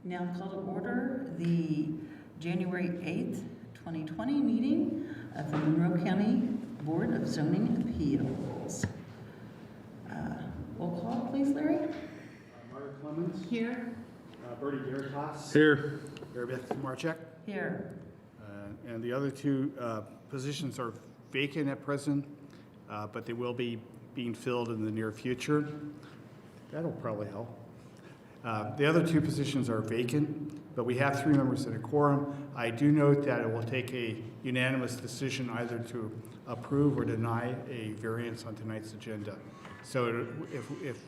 Now call to order the January 8th, 2020 meeting of the Monroe County Board of Zoning Appeals. Roll call, please, Larry. Margaret Clemens. Here. Bertie Garritas. Here. Mary Beth Marchek. Here. And the other two positions are vacant at present, but they will be being filled in the near future. That'll probably help. The other two positions are vacant, but we have 3 members in a quorum. I do note that it will take a unanimous decision either to approve or deny a variance on tonight's agenda. So if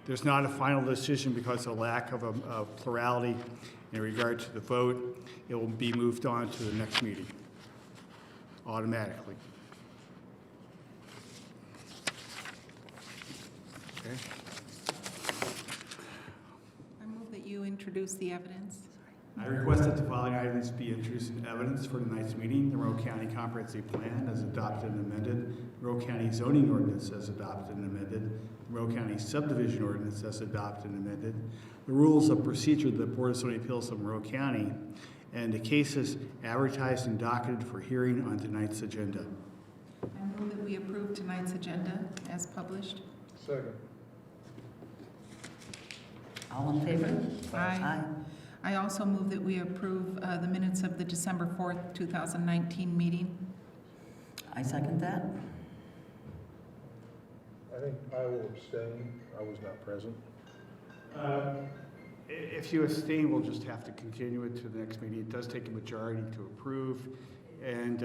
there's not a final decision because of lack of a plurality in regard to the vote, it will be moved on to the next meeting automatically. Okay. I move that you introduce the evidence. I request that the following items be introduced in evidence for tonight's meeting: the Monroe County Comprehensive Plan as adopted and amended, Monroe County Zoning Ordinance as adopted and amended, Monroe County Subdivision Ordinance as adopted and amended, the Rules of Procedure of the Board of Zoning Appeals of Monroe County, and the cases advertised and docketed for hearing on tonight's agenda. I move that we approve tonight's agenda as published. Second. All in favor? Aye. I also move that we approve the minutes of the December 4th, 2019 meeting. I second that. I think I will abstain. I was not present. If you abstain, we'll just have to continue it to the next meeting. It does take a majority to approve. And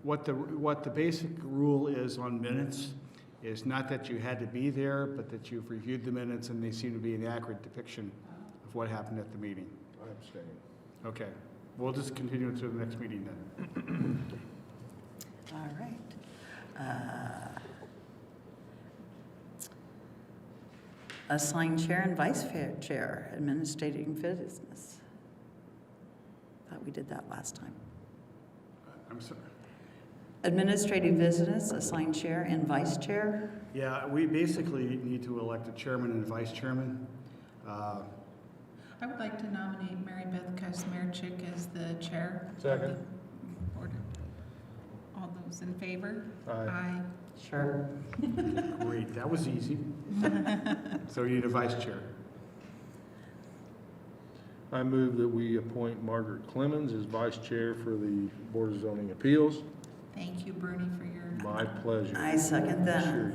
what the basic rule is on minutes is not that you had to be there, but that you've reviewed the minutes and they seem to be an accurate depiction of what happened at the meeting. I abstain. Okay. We'll just continue it to the next meeting then. All right. Assign chair and vice chair, administrating business. Thought we did that last time. I'm sorry. Administrative business, assign chair and vice chair. Yeah, we basically need to elect a chairman and a vice chairman. I would like to nominate Mary Beth Kazmierczyk as the chair. Second. Of the board. All those in favor? Aye. Sure. Great, that was easy. So you need a vice chair. I move that we appoint Margaret Clemens as vice chair for the Board of Zoning Appeals. Thank you, Bernie, for your... My pleasure. I second that. Sure.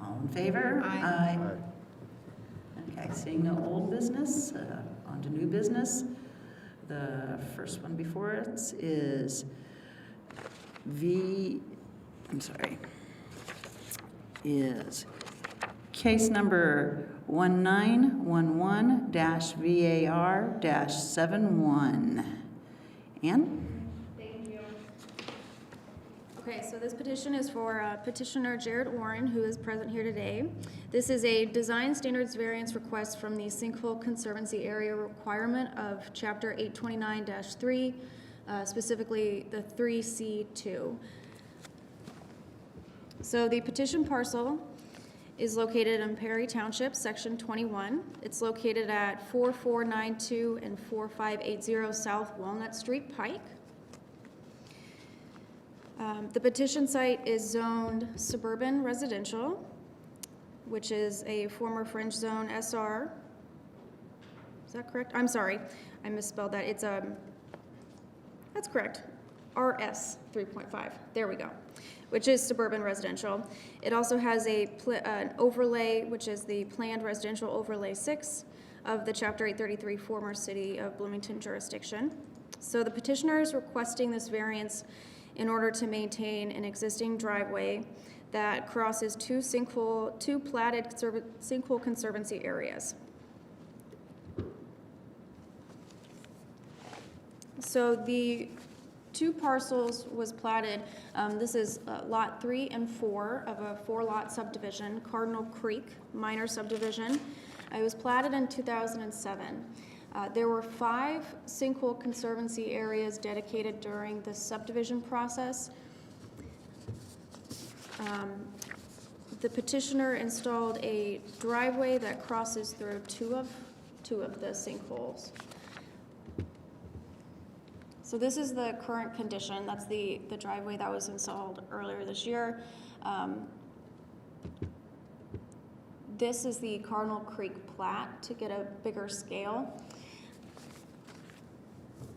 All in favor? Aye. Aye. Okay, seeing no old business, on to new business. The first one before us is is case number 1911-VAR-71. Ann? Thank you. Okay, so this petition is for petitioner Jared Warren, who is present here today. This is a design standards variance request from the Sinkhole Conservancy Area requirement of Chapter 829-3, specifically the 3C2. So the petition parcel is located in Perry Township, Section 21. It's located at 4492 and 4580 South Walnut Street, Pike. The petition site is zoned suburban residential, which is a former fringe zone SR. Is that correct? I'm sorry, I misspelled that. It's that's correct. RS 3.5. There we go. Which is suburban residential. It also has an overlay, which is the planned residential overlay 6 of the Chapter 833 former City of Bloomington jurisdiction. So the petitioner is requesting this variance in order to maintain an existing driveway that crosses two platted sinkhole conservancy areas. So the 2 parcels was platted. This is lot 3 and 4 of a 4-lot subdivision, Cardinal Creek minor subdivision. It was platted in 2007. There were 5 sinkhole conservancy areas dedicated during the subdivision process. The petitioner installed a driveway that crosses through two two of the sinkholes. So this is the current condition. That's the driveway that was installed earlier this year. This is the Cardinal Creek plat to get a bigger scale.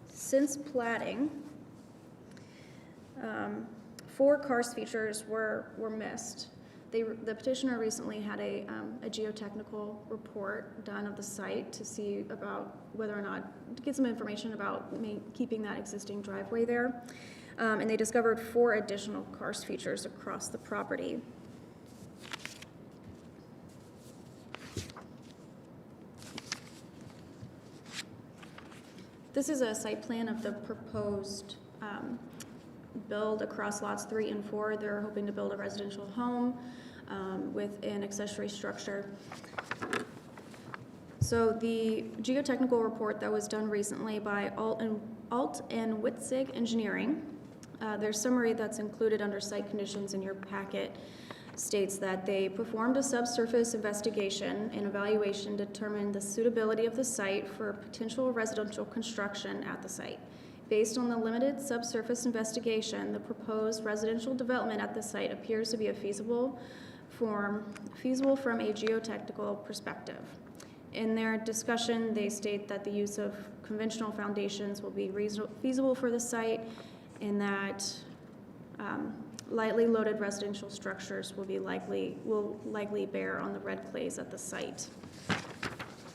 Since platting, 4 karst features were missed. The petitioner recently had a geotechnical report done of the site to see about whether or not, to get some information about keeping that existing driveway there. And they discovered 4 additional karst features across the property. This is a site plan of the proposed build across lots 3 and 4. They're hoping to build a residential home with an accessory structure. So the geotechnical report that was done recently by Alt and Witzig Engineering, their summary that's included under site conditions in your packet states that they performed a subsurface investigation and evaluation to determine the suitability of the site for potential residential construction at the site. Based on the limited subsurface investigation, the proposed residential development at the site appears to be feasible from a geotechnical perspective. In their discussion, they state that the use of conventional foundations will be feasible for the site, and that lightly loaded residential structures will likely bear on the red clays at the site.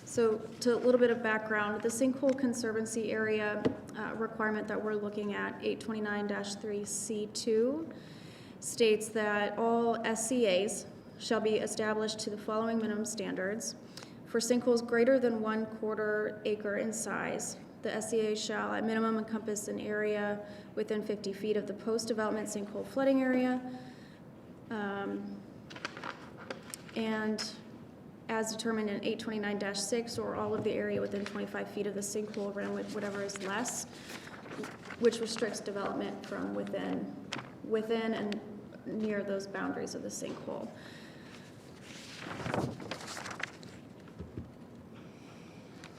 So, to a little bit of background, the sinkhole conservancy area requirement that we're looking at, 829-3C2, states that all SCAs shall be established to the following minimum standards. For sinkholes greater than 1/4 acre in size, the SCA shall at minimum encompass an area within 50 feet of the post-development sinkhole flooding area, and as determined in 829-6, or all of the area within 25 feet of the sinkhole around with whatever is less, which restricts development from within and near those boundaries of the sinkhole.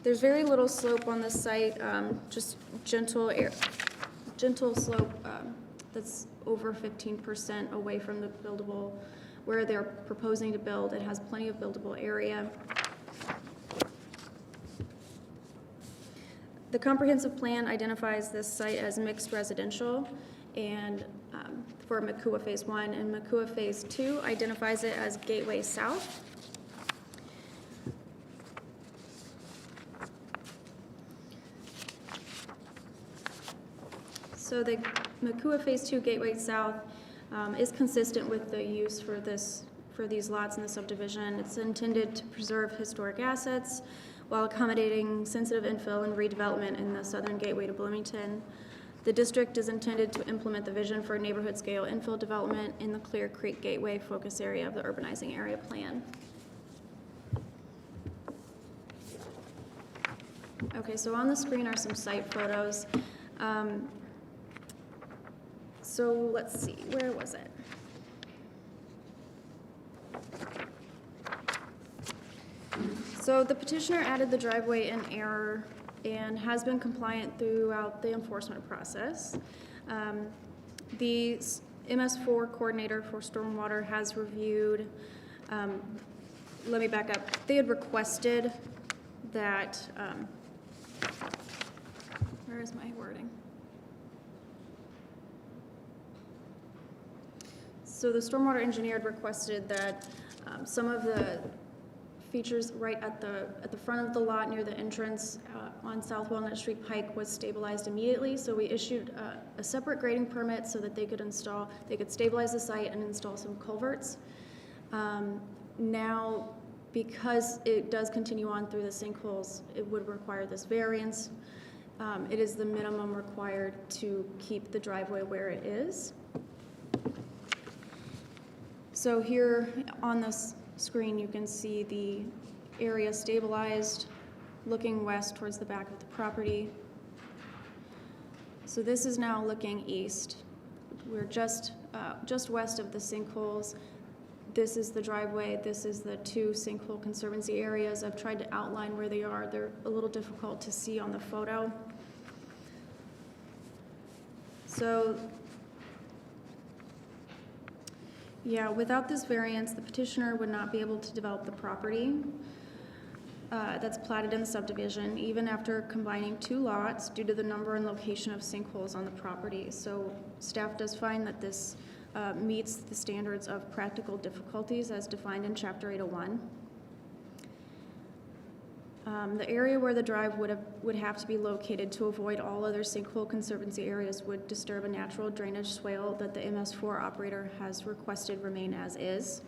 There's very little slope on the site, just gentle slope that's over 15% away from the buildable, where they're proposing to build. It has plenty of buildable area. The comprehensive plan identifies this site as mixed residential, and for Makua Phase 1, and Makua Phase 2 identifies it as Gateway South. So the Makua Phase 2 Gateway South is consistent with the use for these lots in the subdivision. It's intended to preserve historic assets while accommodating sensitive infill and redevelopment in the southern gateway to Bloomington. The district is intended to implement the vision for neighborhood scale infill development in the Clear Creek Gateway focus area of the urbanizing area plan. Okay, so on the screen are some site photos. So let's see, where was it? So the petitioner added the driveway in error and has been compliant throughout the enforcement process. The MS4 coordinator for stormwater has reviewed, let me back up. They had requested that, where is my wording? So the stormwater engineer had requested that some of the features right at the front of the lot near the entrance on South Walnut Street Pike was stabilized immediately. So we issued a separate grading permit so that they could stabilize the site and install some culverts. Now, because it does continue on through the sinkholes, it would require this variance. It is the minimum required to keep the driveway where it is. So here on this screen, you can see the area stabilized, looking west towards the back of the property. So this is now looking east. We're just west of the sinkholes. this is the driveway, this is the two sinkhole conservancy areas. I've tried to outline where they are. They're a little difficult to see on the photo. So, yeah, without this variance, the petitioner would not be able to develop the property that's platted in the subdivision, even after combining two lots due to the number and location of sinkholes on the property. So staff does find that this meets the standards of practical difficulties as defined in Chapter 801. The area where the drive would have to be located to avoid all other sinkhole conservancy areas would disturb a natural drainage swale that the MS4 operator has requested remain as is.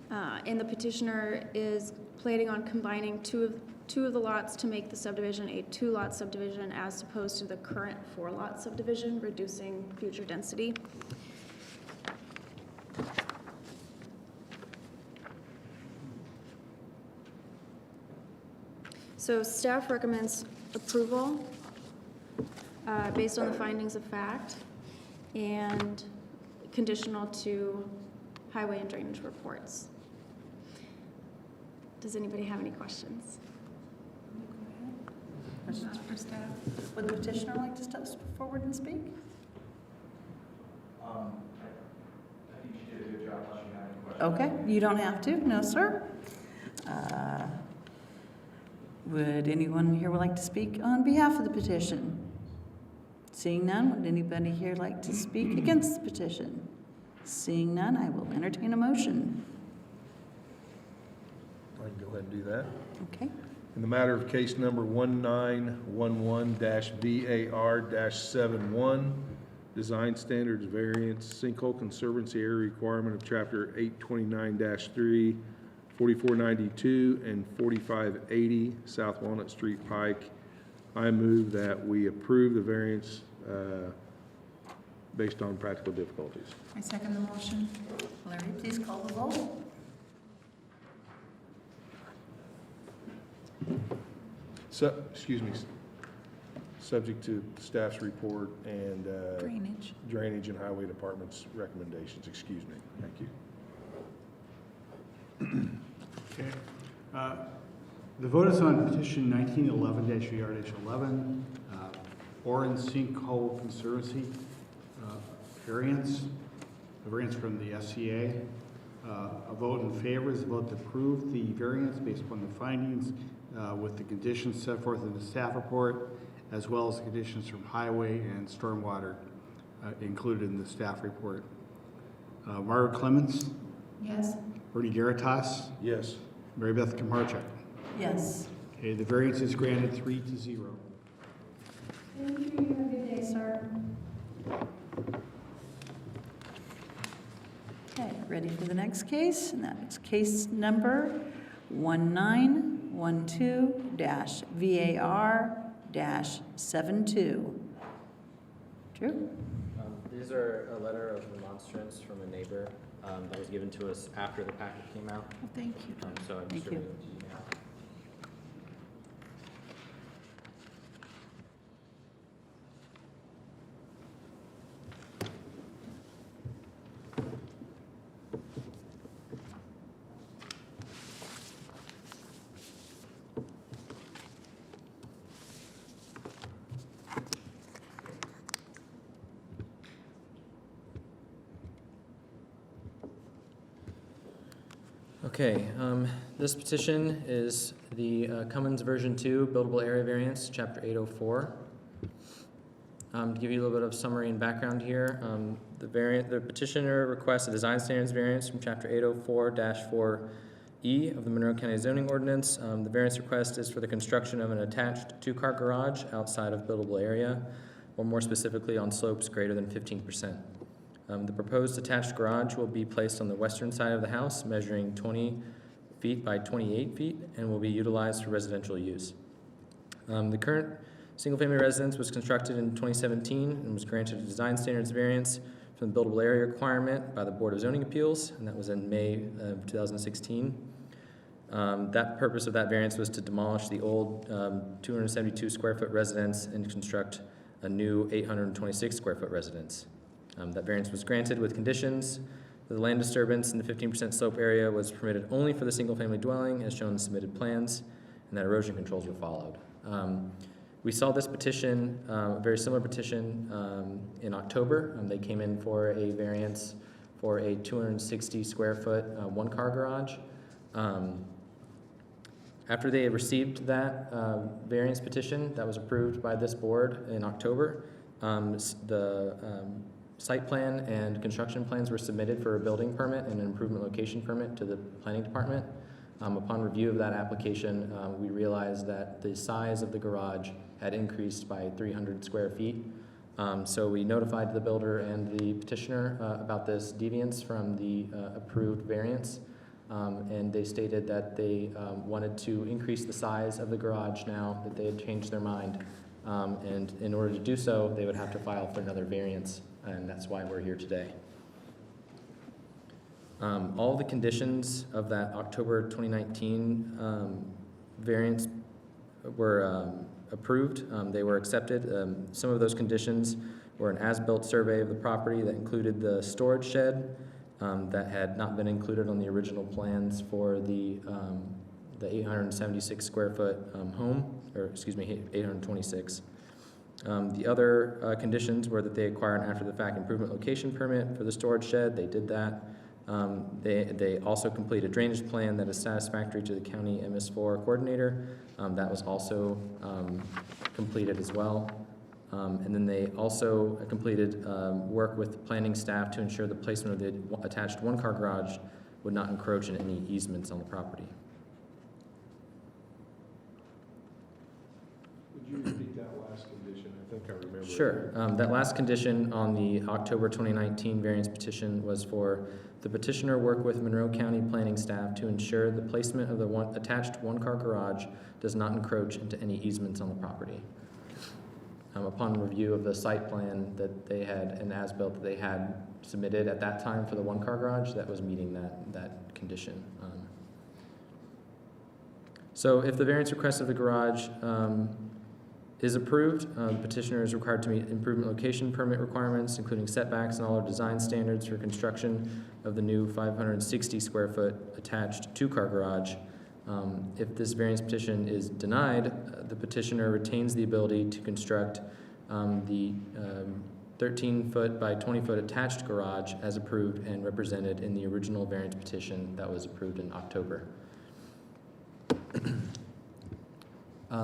And the petitioner is planning on combining two of the lots to make the subdivision a 2-lot subdivision as opposed to the current 4-lot subdivision, reducing future density. So staff recommends approval based on the findings of fact and conditional to highway and drainage reports. Does anybody have any questions? Questions For staff? Would the petitioner like to step forward and speak? I think she did a good job unless you have any questions. Okay, you don't have to, no, sir. Would anyone here would like to speak on behalf of the petition? Seeing none, would anybody here like to speak against the petition? Seeing none, I will entertain a motion. I can go ahead and do that. Okay, In the matter of case number 1911-VAR-71, Design Standards Variance Sinkhole Conservancy Area Requirement of Chapter 829-3, 4492 and 4580 South Walnut Street Pike, I move that we approve the variance based on practical difficulties. I second the motion. Larry, please call the roll. Excuse me, subject to staff's report and Drainage. Drainage and Highway Department's recommendations, excuse me. Thank you. Okay. The vote is on petition 1911-VR-11, Orin Sinkhole Conservancy variance, a variance from the SCA. A vote in favor is a vote to approve the variance based upon the findings with the conditions set forth in the staff report, as well as the conditions from highway and stormwater included in the staff report. Margaret Clemens, Yes. Bernie Garitas, Yes. Mary Beth Kamarchuk. Yes. Okay, the variance is granted 3-0. Thank you. You have a good day, sir. Okay, ready for the next case? And that's case number 1912-VAR-72. Drew? These are a letter of remonstrance from a neighbor that was given to us after the packet came out. Well, thank you. So I'm Thank you. distributing it to you now. Okay, this petition is the Cummins version 2 buildable area variance, chapter 804. To give you a little bit of summary and background here, the petitioner requests a design standards variance from chapter 804-4E of the Monroe County zoning ordinance. The variance request is for the construction of an attached 2-car garage outside of buildable area, or more specifically on slopes greater than 15%. The proposed attached garage will be placed on the western side of the house, measuring 20 feet by 28 feet, and will be utilized for residential use. The current single-family residence was constructed in 2017 and was granted a design standards variance from the buildable area requirement by the Board of Zoning Appeals, and that was in May of 2016. That purpose of that variance was to demolish the old 272 square foot residence and construct a new 826 square foot residence. That variance was granted with conditions The land disturbance in the 15% slope area was permitted only for the single-family dwelling, as shown in the submitted plans, and that erosion controls were followed. We saw this petition, a very similar petition, in October. They came in for a variance for a 260 square foot, one-car garage. After they had received that variance petition that was approved by this board in October, the site plan and construction plans were submitted for a building permit and an improvement location permit to the planning department. Upon review of that application, we realized that the size of the garage had increased by 300 square feet. So we notified the builder and the petitioner about this deviance from the approved variance. And they stated that they wanted to increase the size of the garage now that they had changed their mind. And in order to do so, they would have to file for another variance, and that's why we're here today. All the conditions of that October 2019 variance were approved. They were accepted. Some of those conditions were an as-built survey of the property that included the storage shed that had not been included on the original plans for the 876 square foot home, or excuse me, 826. The other conditions were that they acquire an after-the-fact improvement location permit for the storage shed. They did that. They also complete a drainage plan that is satisfactory to the county MS4 coordinator. That was also completed as well. And then they also completed work with planning staff to ensure the placement of the attached one-car garage would not encroach in any easements on the property. Would you repeat that last condition? I think I remember. Sure. That last condition on the October 2019 variance petition was for the petitioner work with Monroe County planning staff to ensure the placement of the attached one-car garage does not encroach into any easements on the property. Upon review of the site plan that they had, an as-built that they had submitted at that time for the one-car garage, that was meeting that condition. So if the variance request of the garage is approved, the petitioner is required to meet improvement location permit requirements, including setbacks and all our design standards for construction of the new 560 square foot attached two-car garage. If this variance petition is denied, the petitioner retains the ability to construct the 13-foot by 20-foot attached garage as approved and represented in the original variance petition that was approved in October.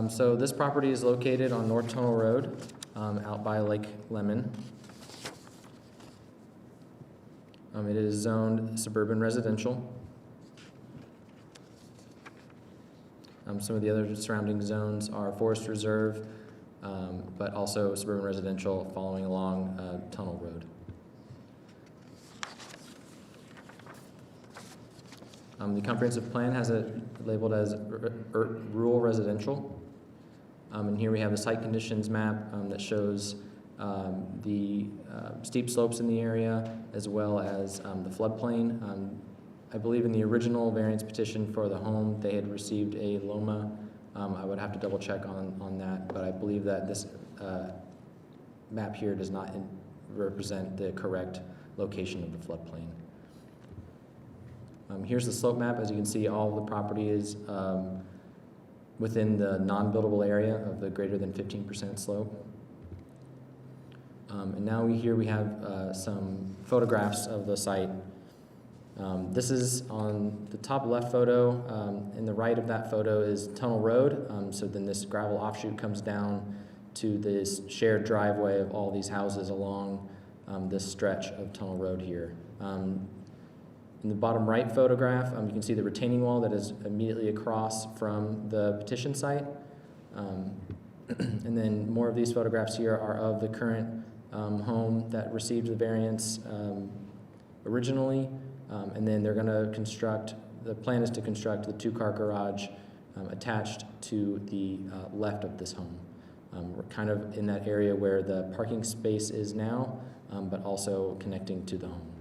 So this property is located on North Tunnel Road, out by Lake Lemon. It is zoned suburban residential. Some of the other surrounding zones are forest reserve, but also suburban residential following along Tunnel Road. The comprehensive plan has it labeled as rural residential. And here we have a site conditions map that shows the steep slopes in the area as well as the floodplain. I believe in the original variance petition for the home, they had received a LOMA. I would have to double check on that, but I believe that this map here does not represent the correct location of the floodplain. Here's the slope map. As you can see, all of the property is within the non-buildable area of the greater than 15% slope. And now here we have some photographs of the site. This is on the top left photo. In the right of that photo is Tunnel Road. So then this gravel offshoot comes down to this shared driveway of all these houses along this stretch of Tunnel Road here. In the bottom right photograph, you can see the retaining wall that is immediately across from the petition site. And then more of these photographs here are of the current home that received the variance originally. And then they're going to construct, the plan is to construct the two-car garage attached to the left of this home. We're kind of in that area where the parking space is now, but also connecting to the home.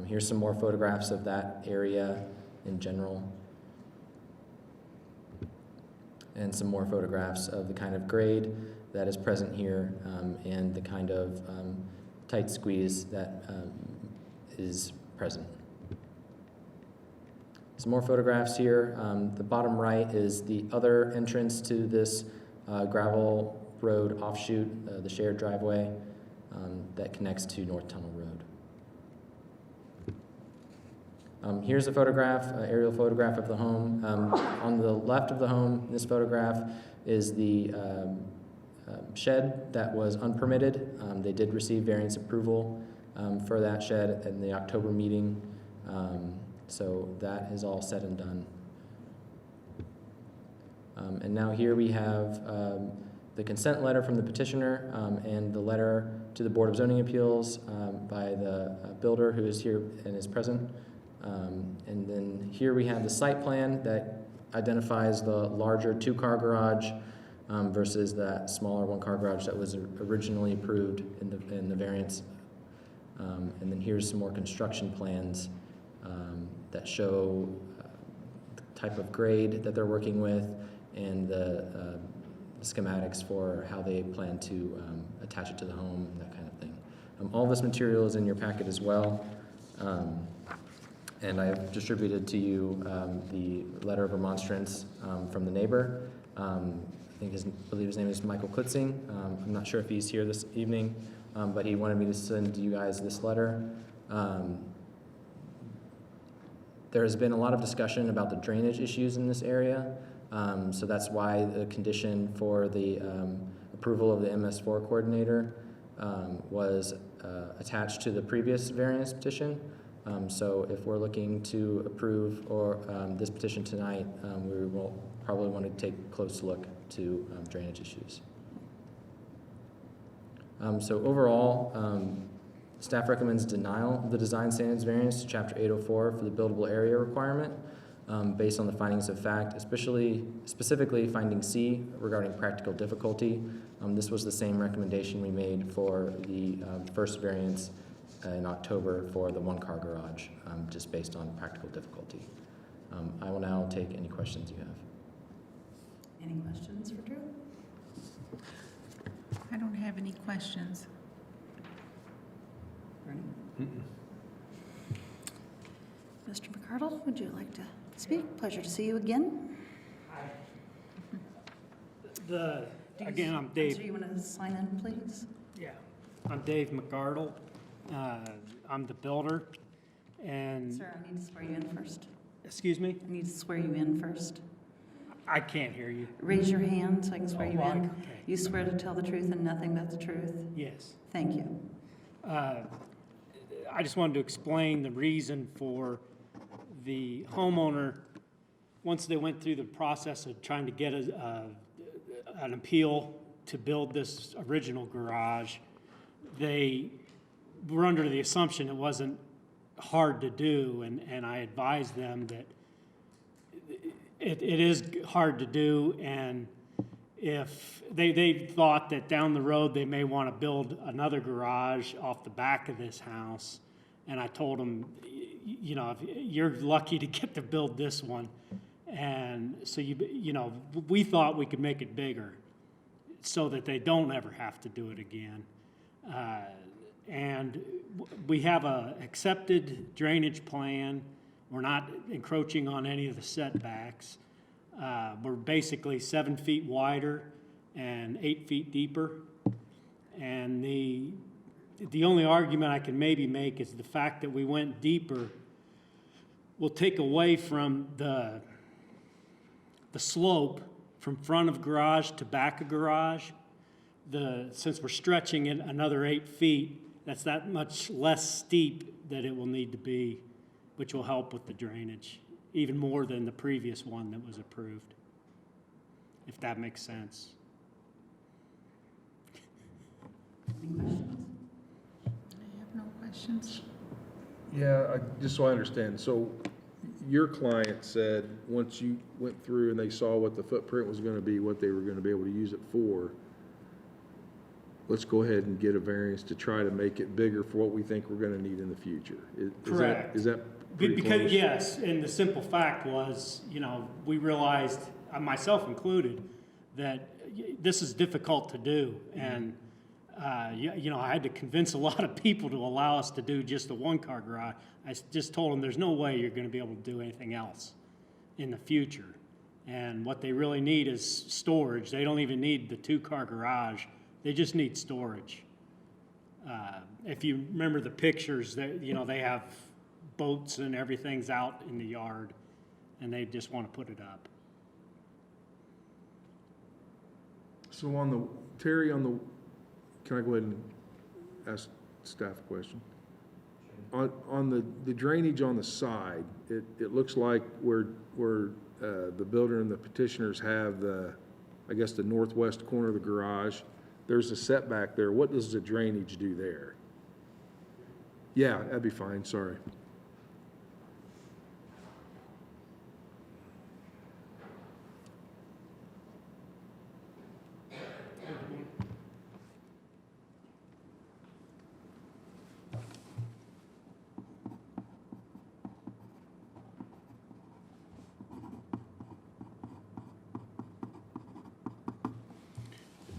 Here's some more photographs of that area in general. And some more photographs of the kind of grade that is present here and the kind of tight squeeze that is present. Some more photographs here. The bottom right is the other entrance to this gravel road offshoot, the shared driveway that connects to North Tunnel Road. Here's a photograph, aerial photograph of the home. On the left of the home, in this photograph, is the shed that was unpermitted. They did receive variance approval for that shed in the October meeting. So that is all said and done. And now here we have the consent letter from the petitioner and the letter to the Board of Zoning Appeals by the builder who is here and is present. And then here we have the site plan that identifies the larger 2-car garage versus that smaller 1-car garage that was originally approved in the variance. And then here's some more construction plans that show the type of grade that they're working with and the schematics for how they plan to attach it to the home, that kind of thing. All this material is in your packet as well. And I've distributed to you the letter of remonstrance from the neighbor. I believe his name is Michael Klitzing. I'm not sure if he's here this evening, but he wanted me to send you guys this letter. There has been a lot of discussion about the drainage issues in this area, so that's why the condition for the approval of the MS4 coordinator was attached to the previous variance petition. So if we're looking to approve this petition tonight, we will probably want to take a close look to drainage issues. So overall, staff recommends denial of the design standards variance to Chapter 804 for the buildable area requirement based on the findings of fact, specifically finding C regarding practical difficulty. This was the same recommendation we made for the first variance in October for the 1-car garage, just based on practical difficulty. I will now take any questions you have. Any questions for Drew? I don't have any questions. Bernie? Mr. McCardle, would you like to speak? Pleasure to see you again. Again, I'm So Dave. you want to sign in, please? Yeah, I'm Dave McArdle. I'm the builder, and, Sir, I need to swear you in first. excuse me, I need to swear you in first. I can't hear you. Raise your hand so I can swear you in. Okay. You swear to tell the truth and nothing but the truth? Yes. Thank you. I just wanted to explain the reason for the homeowner, once they went through the process of trying to get an appeal to build this original garage, they were under the assumption it wasn't hard to do, and I advised them that it is hard to do, and if they thought that down the road they may want to build another garage off the back of this house, and I told them, you know, you're lucky to get to build this one, and so you know, we thought we could make it bigger so that they don't ever have to do it again. And we have a accepted drainage plan. We're not encroaching on any of the setbacks. We're basically 7 feet wider and 8 feet deeper. And the only argument I can maybe make is the fact that we went deeper will take away from the slope from front of garage to back of garage. Since we're stretching it another 8 feet, that's that much less steep that it will need to be, which will help with the drainage, even more than the previous one that was approved, if that makes sense. Any questions? I have no questions. Yeah, just so I understand, so your client said, once you went through and they saw what the footprint was gonna be, what they were gonna be able to use it for, let's go ahead and get a variance to try to make it bigger for what we think we're gonna need in the future. Correct. Is that pretty Because, close? yes, and the simple fact was, you know, we realized, myself included, that this is difficult to do. And You know, I had to convince a lot of people to allow us to do just a one-car garage. Just told them there's no way you're going to be able to do anything else in the future. And what they really need is storage. They don't even need the two-car garage. They just need storage. If you remember the pictures, you know, they have boats and everything's out in the yard, and they just want to put it up. So on the, Terry, on the, can I go ahead and ask staff a question? On the drainage on the side, it looks like where the builder and the petitioners have the, I guess, the northwest corner of the garage, there's a setback there. What does the drainage do there? Yeah, that'd be fine, sorry.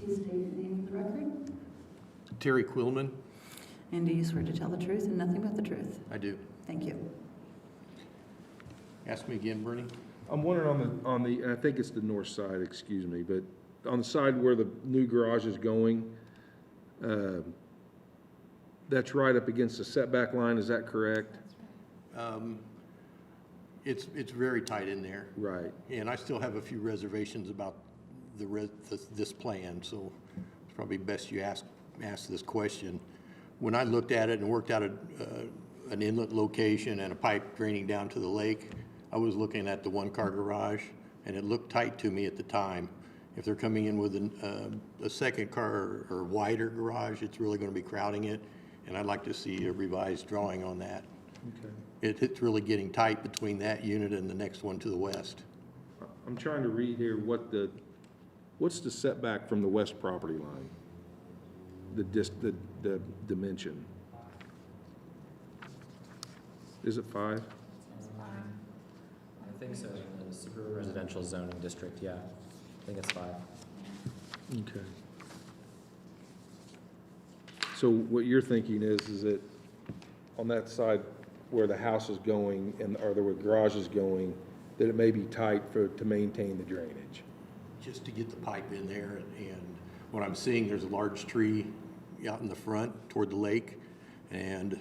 Please state your name for the record. Terry Quillman, And do you swear to tell the truth and nothing but the truth? I do. Thank you. Ask me again, Bernie. I'm wondering on the, and I think it's the north side, excuse me, but on the side where the new garage is going, that's right up against the setback line, is that correct? It's very tight in there, Right. and I still have a few reservations about this plan, so it's probably best you ask this question. When I looked at it and worked out an inlet location and a pipe draining down to the lake, I was looking at the one-car garage, and it looked tight to me at the time. If they're coming in with a second car or wider garage, it's really going to be crowding it, and I'd like to see a revised drawing on that. Okay. It's really getting tight between that unit and the next one to the west. I'm trying to read here what's the setback from the west property line? The dimension. Is it 5? I think so, in the suburban residential zoning district, yeah. I think it's 5. Okay. So what you're thinking is that on that side where the house is going or the garage is going, that it may be tight to maintain the drainage? Just to get the pipe in there, and what I'm seeing, there's a large tree out in the front toward the lake, and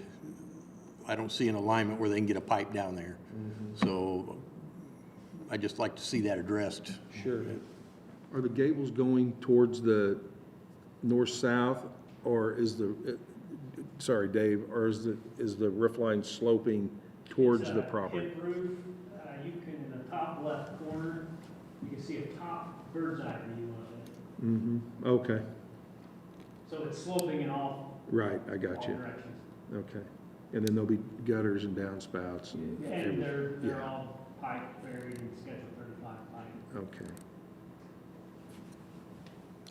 I don't see an alignment where they can get a pipe down there. So I'd just like to see that addressed. Sure. Are the gables going towards the north-south, or is sorry, Dave, or is the roof line sloping towards the property? Hip roof, you can, in the top left corner, you can see a top bird's eye view of it. Mm-hmm, okay, So it's sloping in all right, I got you, directions. okay. And then there'll be gutters and downspouts and And everything. they're Yeah. all pipe buried in Schedule 35 pipe. Okay,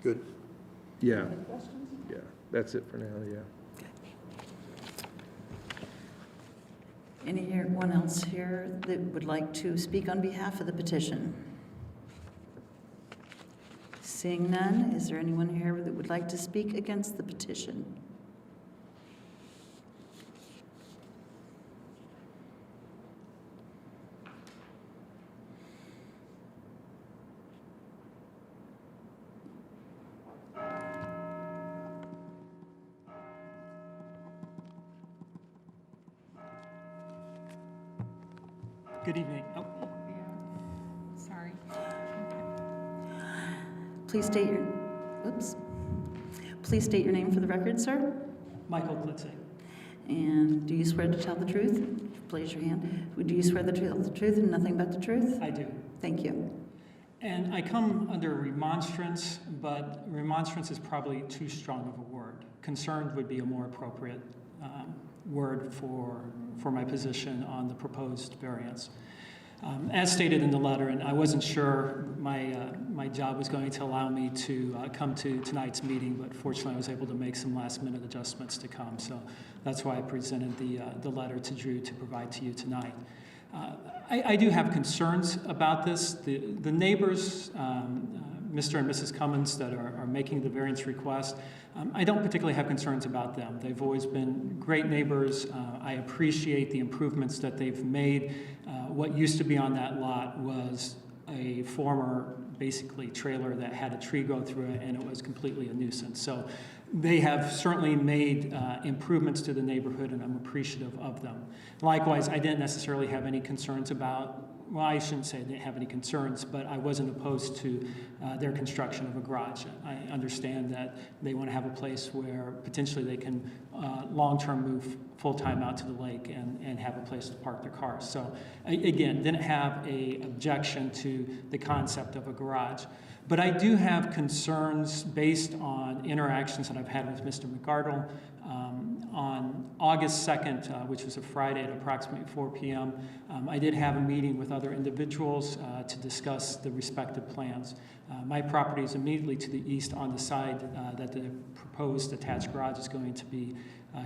Good. yeah. Yeah, that's it for now, yeah. Anyone else here that would like to speak on behalf of the petition? Seeing none, is there anyone here that would like to speak against the petition? Good evening. Oh, Sorry. Please state your, oops. Please state your name for the record, sir. Michael Klitzing. And do you swear to tell the truth? Please your hand. Do you swear to tell the truth and nothing but the truth? I do. Thank you. And I come under remonstrance, but remonstrance is probably too strong of a word. Concerned would be a more appropriate word for my position on the proposed variance. As stated in the letter, and I wasn't sure my job was going to allow me to come to tonight's meeting, but fortunately I was able to make some last-minute adjustments to come. So that's why I presented the letter to Drew to provide to you tonight. I do have concerns about this. The neighbors Mr. and Mrs. Cummins that are making the variance request. I don't particularly have concerns about them. They've always been great neighbors. I appreciate the improvements that they've made. What used to be on that lot was a former, basically, trailer that had a tree go through it, and it was completely a nuisance. So they have certainly made improvements to the neighborhood, and I'm appreciative of them. Likewise, I didn't necessarily have any concerns about, well, I shouldn't say I didn't have any concerns, but I wasn't opposed to their construction of a garage. I understand that they want to have a place where potentially they can long-term move full-time out to the lake and have a place to park their cars. So again, didn't have an objection to the concept of a garage. But I do have concerns based on interactions that I've had with Mr. McArdle. On August 2nd, which was a Friday at approximately 4 p.m., I did have a meeting with other individuals to discuss the respective plans. My property is immediately to the east on the side that the proposed attached garage is going to be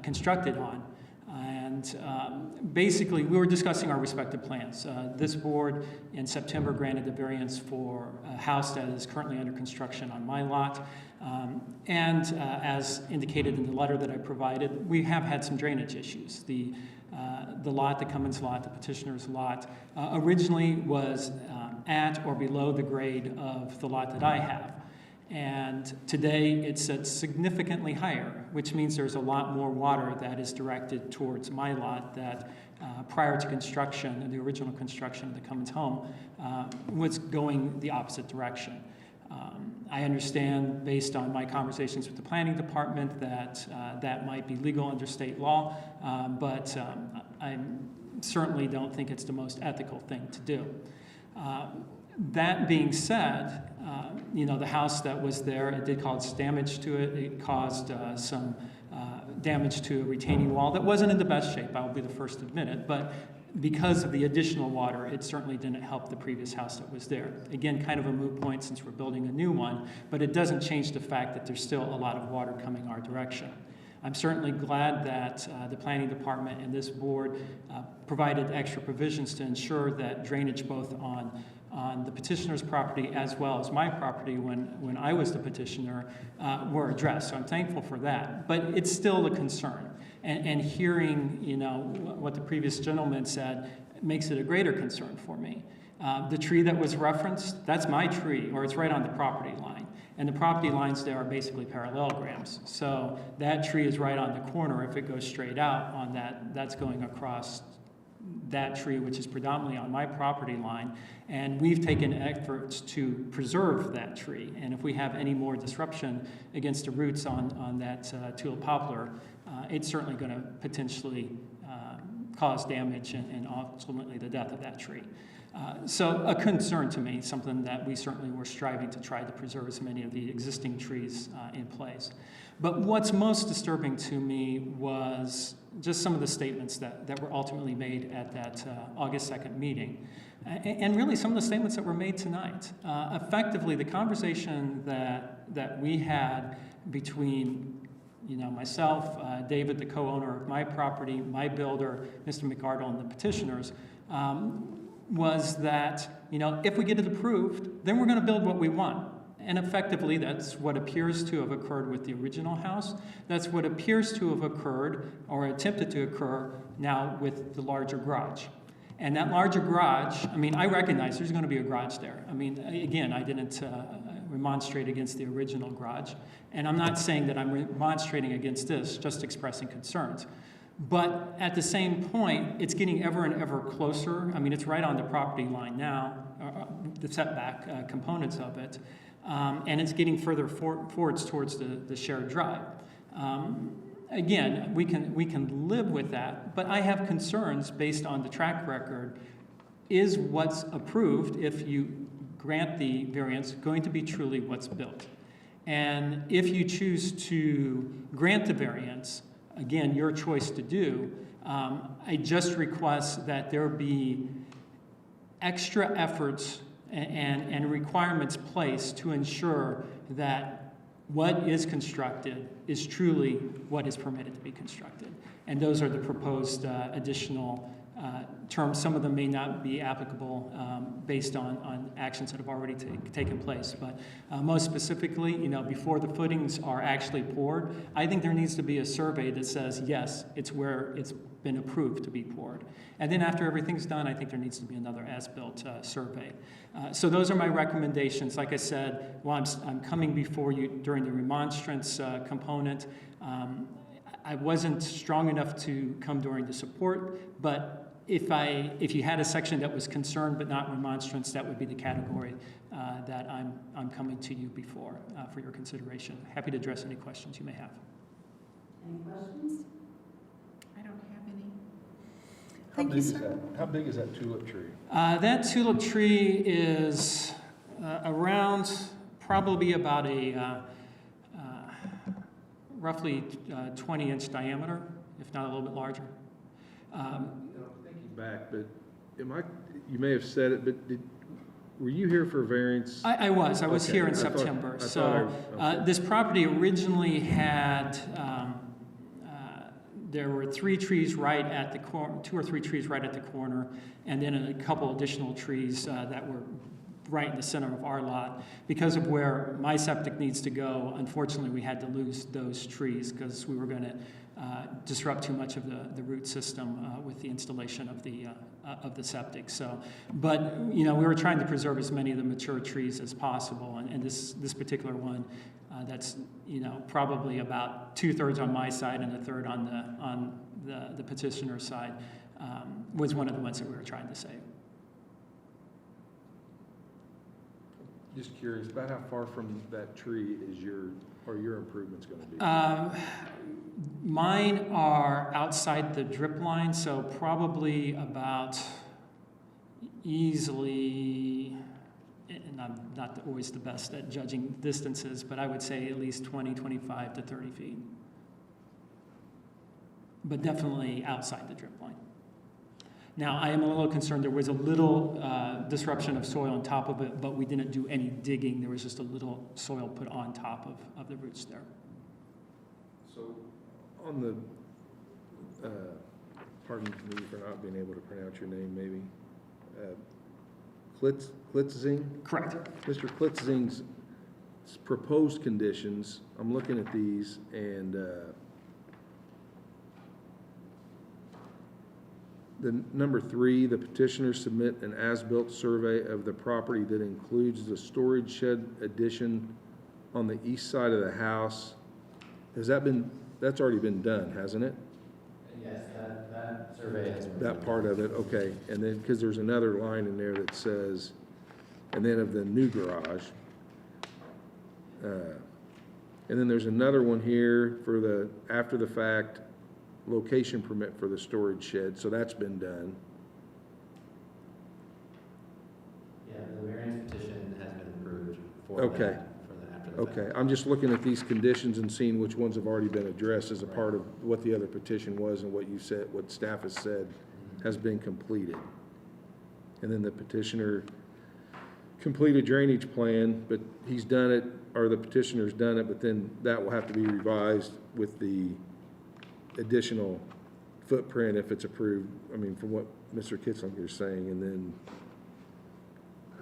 constructed on. And basically, we were discussing our respective plans. This board in September granted the variance for a house that is currently under construction on my lot. As indicated in the letter that I provided, we have had some drainage issues. The lot, the Cummins lot, the petitioner's lot, originally was at or below the grade of the lot that I have. And today it's at significantly higher, which means there's a lot more water that is directed towards my lot that prior to construction, the original construction of the Cummins home, was going the opposite direction. I understand, based on my conversations with the planning department, that that might be legal under state law, but I certainly don't think it's the most ethical thing to do. That being said, the house that was there, it did cause damage to it. It caused some damage to a retaining wall that wasn't in the best shape, I'll be the first to admit it, but because of the additional water, it certainly didn't help the previous house that was there. Again, kind of a moot point since we're building a new one, but it doesn't change the fact that there's still a lot of water coming our direction. I'm certainly glad that the planning department and this board provided extra provisions to ensure that drainage both on the petitioner's property as well as my property when I was the petitioner were addressed. So I'm thankful for that. But it's still a concern. And hearing, what the previous gentleman said makes it a greater concern for me. The tree that was referenced, that's my tree, or it's right on the property line. And the property lines there are basically parallelograms. So that tree is right on the corner. If it goes straight out on that, that's going across that tree, which is predominantly on my property line. And we've taken efforts to preserve that tree. And if we have any more disruption against the roots on that tulip poplar, it's certainly going to potentially cause damage and ultimately the death of that tree. So a concern to me, something that we certainly were striving to try to preserve as many of the existing trees in place. But what's most disturbing to me was just some of the statements that were ultimately made at that August 2nd meeting. And really some of the statements that were made tonight. Effectively, the conversation that we had between myself, David, the co-owner of my property, my builder, Mr. McArdle, and the petitioners, was that, if we get it approved, then we're going to build what we want. And effectively, that's what appears to have occurred with the original house. That's what appears to have occurred or attempted to occur now with the larger garage. And that larger garage, I recognize there's going to be a garage there. Again, I didn't remonstrate against the original garage. And I'm not saying that I'm remonstrating against this, just expressing concerns. But at the same point, it's getting ever and ever closer. It's right on the property line now, the setback components of it. And it's getting further forwards towards the shared drive. Again, we can live with that, but I have concerns based on the track record. Is what's approved, if you grant the variance, going to be truly what's built? And if you choose to grant the variance, again, your choice to do, I just request that there be extra efforts and requirements placed to ensure that what is constructed is truly what is permitted to be constructed. And those are the proposed additional terms, some of them may not be applicable based on actions that have already taken place. But most specifically, you know, before the footings are actually poured, I think there needs to be a survey that says, yes, it's where it's been approved to be poured. And then after everything's done, I think there needs to be another as-built survey. So those are my recommendations. Like I said, while I'm coming before you during the remonstrance component, I wasn't strong enough to come during the support, but if you had a section that was concerned but not remonstrance, that would be the category that I'm coming to you before for your consideration. Happy to address any questions you may have. Any questions? I don't have any. Thank you, sir. How big is that tulip tree? That tulip tree is around probably about a roughly 20-inch diameter, if not a little bit larger. Thinking back, but you may have said it, but were you here for variance? I was Okay. here in I thought- September. I thought So okay. this property originally had, there were 3 trees right at the corner, 2 or 3 trees right at the corner, and then a couple additional trees that were right in the center of our lot. Because of where my septic needs to go, unfortunately, we had to lose those trees because we were going to disrupt too much of the root system with the installation of the septic. So, but you know, we were trying to preserve as many of the mature trees as possible, and this particular one, that's, you know, probably about 2/3 on my side and 1/3 on the petitioner's side, was one of the ones that we were trying to save. Just curious, about how far from that tree is your improvements going to be? Mine are outside the drip line, so probably about easily, and I'm not always the best at judging distances, but I would say at least 20, 25 to 30 feet. But definitely outside the drip line. Now, I am a little concerned, there was a little disruption of soil on top of it, but we didn't do any digging. There was just a little soil put on top of the roots there. So, on the, pardon me for not being able to pronounce your name, maybe, Klitzing? Correct. Mr. Klitzing's proposed conditions, I'm looking at these, and the number 3, the petitioner submit an as-built survey of the property that includes the storage shed addition on the east side of the house. Has that been, that's already been done, hasn't it? Yes, that survey has been. That part of it, okay. And then, because there's another line in there that says, and then of the new garage. And then there's another one here for the, after the fact, location permit for the storage shed, so that's been done. Yeah, the variance petition has been approved for Okay. that, after the fact. Okay, I'm just looking at these conditions and seeing which ones have already been addressed as a Right. part of what the other petition was and what you said, what staff has said has been completed. And then the petitioner completed drainage plan, but he's done it, or the petitioner's done it, but then that will have to be revised with the additional footprint if it's approved, I mean, from what Mr. Kitzlinger is saying, and then,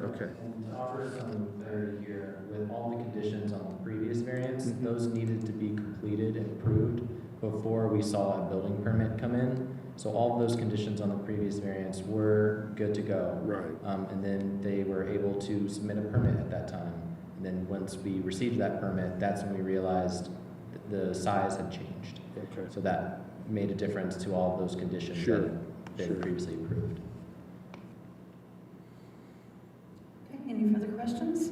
okay. And to offer some clarity here, with all the conditions on the previous variance, Mhm. those needed to be completed and approved before we saw a building permit come in. So all of those conditions on the previous variance were good to go. Right. And then they were able to submit a permit at that time. And then once we received that permit, that's when we realized the size had changed. Okay. So that made a difference to all of those conditions Sure, that had been sure. previously approved. Okay, any further questions?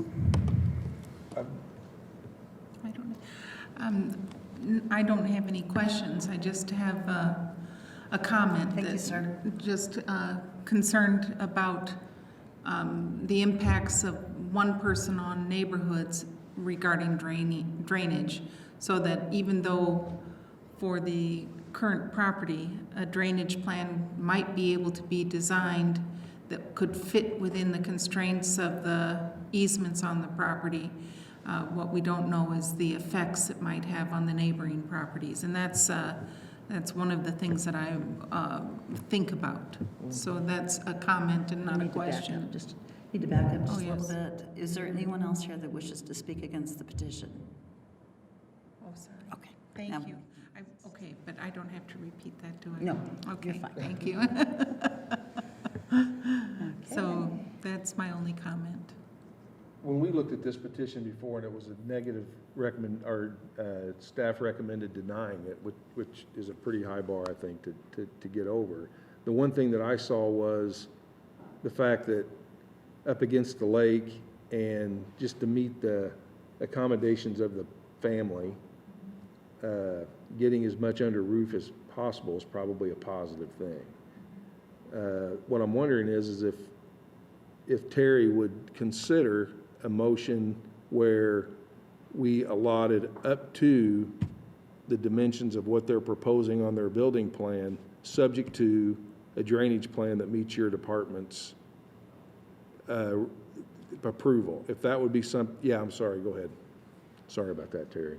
I don't have any questions. I just have a comment. Thank you, that sir. Just concerned about the impacts of one person on neighborhoods regarding drainage, so that even though for the current property, a drainage plan might be able to be designed that could fit within the constraints of the easements on the property, what we don't know is the effects it might have on the neighboring properties. And that's That's one of the things that I think about. So that's a comment and not a Need to back question. up, just need to back up just Oh, a little yes. bit. Is there anyone else here that wishes to speak against the petition? Oh, sorry. Okay. Thank Now- you. Okay, but I don't have to repeat that, do I? No, Okay, you're fine. thank you. So that's my only comment. When we looked at this petition before and it was a negative staff recommended denying it, which is a pretty high bar, I think, to get over. The one thing that I saw was the fact that up against the lake and just to meet the accommodations of the family, getting as much under roof as possible is probably a positive thing. What I'm wondering is if Terry would consider a motion where we allotted up to the dimensions of what they're proposing on their building plan, subject to a drainage plan that meets your department's approval. If that would be yeah, I'm sorry, go ahead. Sorry about that, Terry.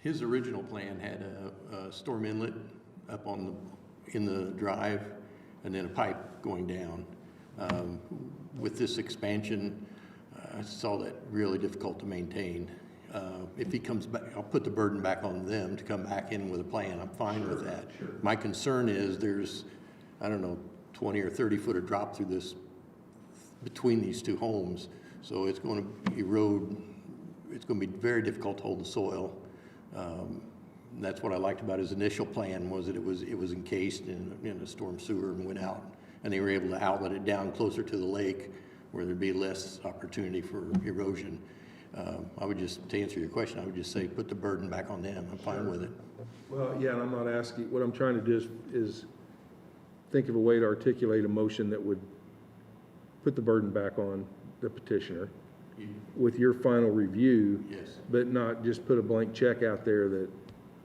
His original plan had a storm inlet up in the drive and then a pipe going down. With this expansion, I saw that really difficult to maintain. If he comes back, I'll put the burden back on them to come back in with a plan. I'm fine with that. Sure. My concern is there's, I don't know, 20 or 30 foot of drop through this, between these two homes. So it's going to erode, it's going to be very difficult to hold the soil. That's what I liked about his initial plan, was that it was encased in a storm sewer and went out, and they were able to outlet it down closer to the lake where there'd be less opportunity for erosion. I would just, to answer your question, I would just say put the burden back on them. I'm fine with it. Well, yeah, and I'm not asking, what I'm trying to do is think of a way to articulate a motion that would put the burden back on the petitioner with your final review. Yes. But not just put a blank check out there that,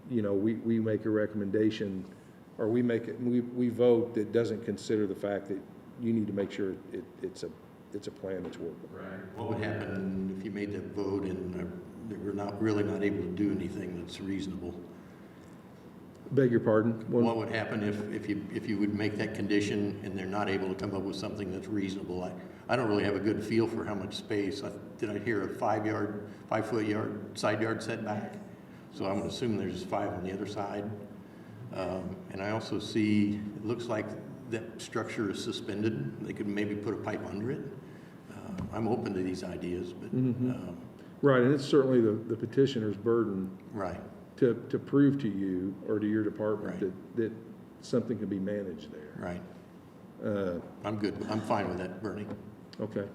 you know, we make a recommendation, or we vote that doesn't consider the fact that you need to make sure it's a plan that's workable. Right. What would happen if you made that vote and we're not able to do anything that's reasonable? Beg your pardon? What would happen if you would make that condition and they're not able to come up with something that's reasonable? I don't really have a good feel for how much space. Did I hear a 5 foot yard, side yard setback? So I'm gonna assume there's 5 on the other side. And I also see, it looks like that structure is suspended. They could maybe put a pipe under it. I'm open to these ideas, but. Right, and it's certainly the petitioner's burden Right. to prove to you or to your department Right. that something can be managed there. Right. I'm good. I'm fine with that, Bernie. Okay.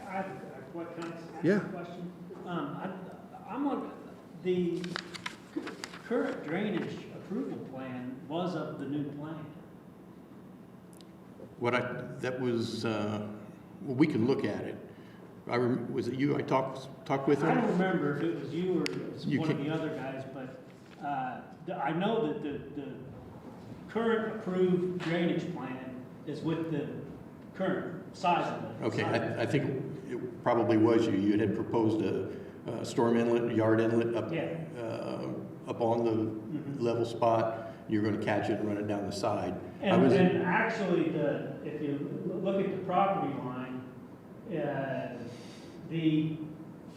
I have what kind of Yeah. question? I'm on, the current drainage approval plan was of the new plan. That was, well, we can look at it. Was it you I talked with I him? don't remember if it was you or it was You one of can- the other guys, but I know that the current approved drainage plan is with the current size of it. Okay, I think it probably was you. You had proposed a storm inlet, a yard inlet up, Yeah. up on the level spot. You're going to catch it and run it down the side. And actually, if you look at the property line, the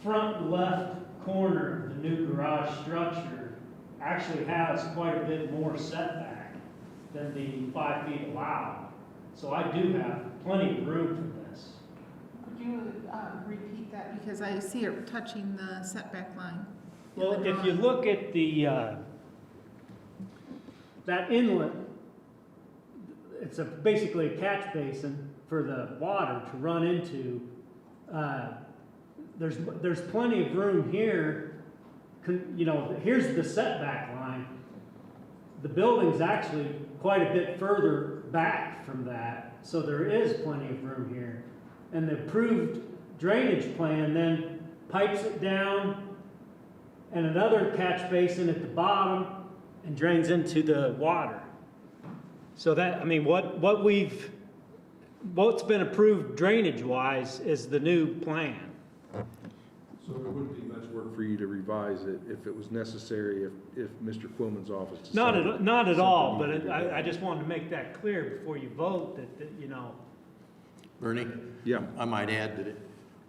front left corner of the new garage structure actually has quite a bit more setback than the 5 feet allowed. So I do have plenty of room for this. Could you repeat that, because I see it touching the setback line? in Well, the if you drawing. look at that inlet, it's basically a catch basin for the water to run into. There's plenty of room here. You know, here's the setback line. The building's actually quite a bit further back from that, so there is plenty of room here. And the approved drainage plan then pipes it down and another catch basin at the bottom and drains into the water. So that, I mean, what we've what's been approved drainage-wise is the new plan. So it wouldn't be much work for you to revise it if it was necessary, if Mr. Quillman's office decided. Not at all, something but needed to be done. I just wanted to make that clear before you vote that, you know, Bernie? Yeah. I might add that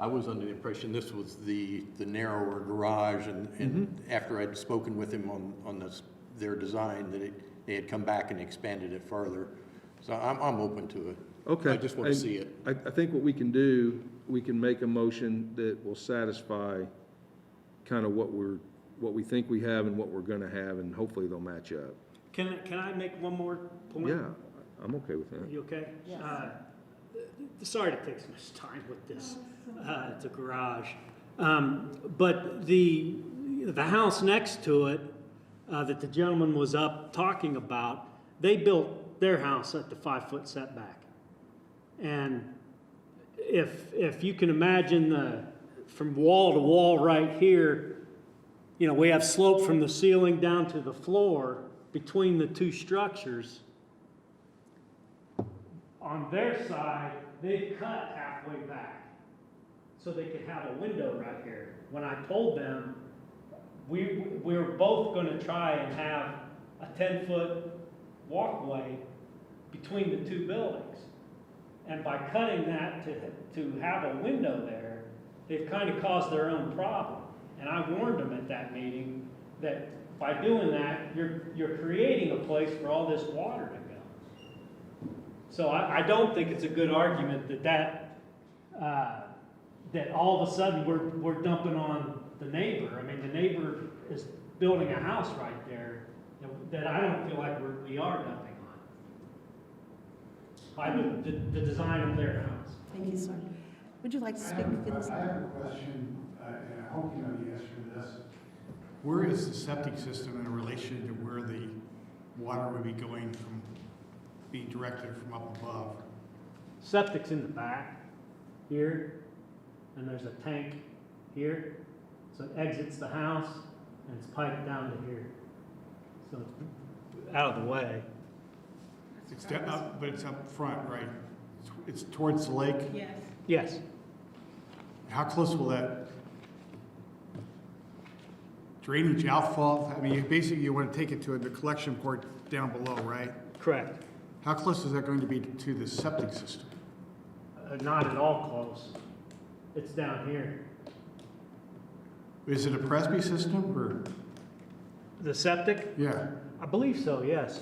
I was under the impression this was the narrower garage, and after I'd spoken with him on their design, that they had come back and expanded it further. So I'm open to it. Okay. I just want to And see it. I think what we can do, we can make a motion that will satisfy kind of what we think we have and what we're gonna have, and hopefully they'll match up. can I make one more point? Yeah, I'm okay with that. You okay? Yes. Sorry to take so much time with this. It's a garage. But the house next to it, that the gentleman was up talking about, they built their house at the 5-foot setback. And if you can imagine from wall to wall right here, you know, we have slope from the ceiling down to the floor between the two structures. On their side, they've cut halfway back so they could have a window right here. When I told them we're both going to try and have a 10-foot walkway between the two buildings. And by cutting that to have a window there, they've kind of caused their own problem. And I warned them at that meeting that by doing that, you're creating a place for all this water to go. So I don't think it's a good argument that all of a sudden we're dumping on the neighbor. I mean, the neighbor is building a house right there that I don't feel like we are dumping on by the design of their house. Thank you, sir. Would you like to speak against? I have a question, and I hope you know the answer to this. Where is the septic system in relation to where the water would be going from, being directed from up above? Septic's in the back here, and there's a tank here. So it exits the house, and it's piped down to here. So it's out of the way. It's up, but it's up front, right? It's towards the lake? Yes. Yes. How close will that drainage outfall? I mean, basically you want to take it to the collection port down below, right? Correct. How close is that going to be to the septic system? Not at all close. It's down here. Is it a Presby system or? The septic? Yeah. I believe so, yes.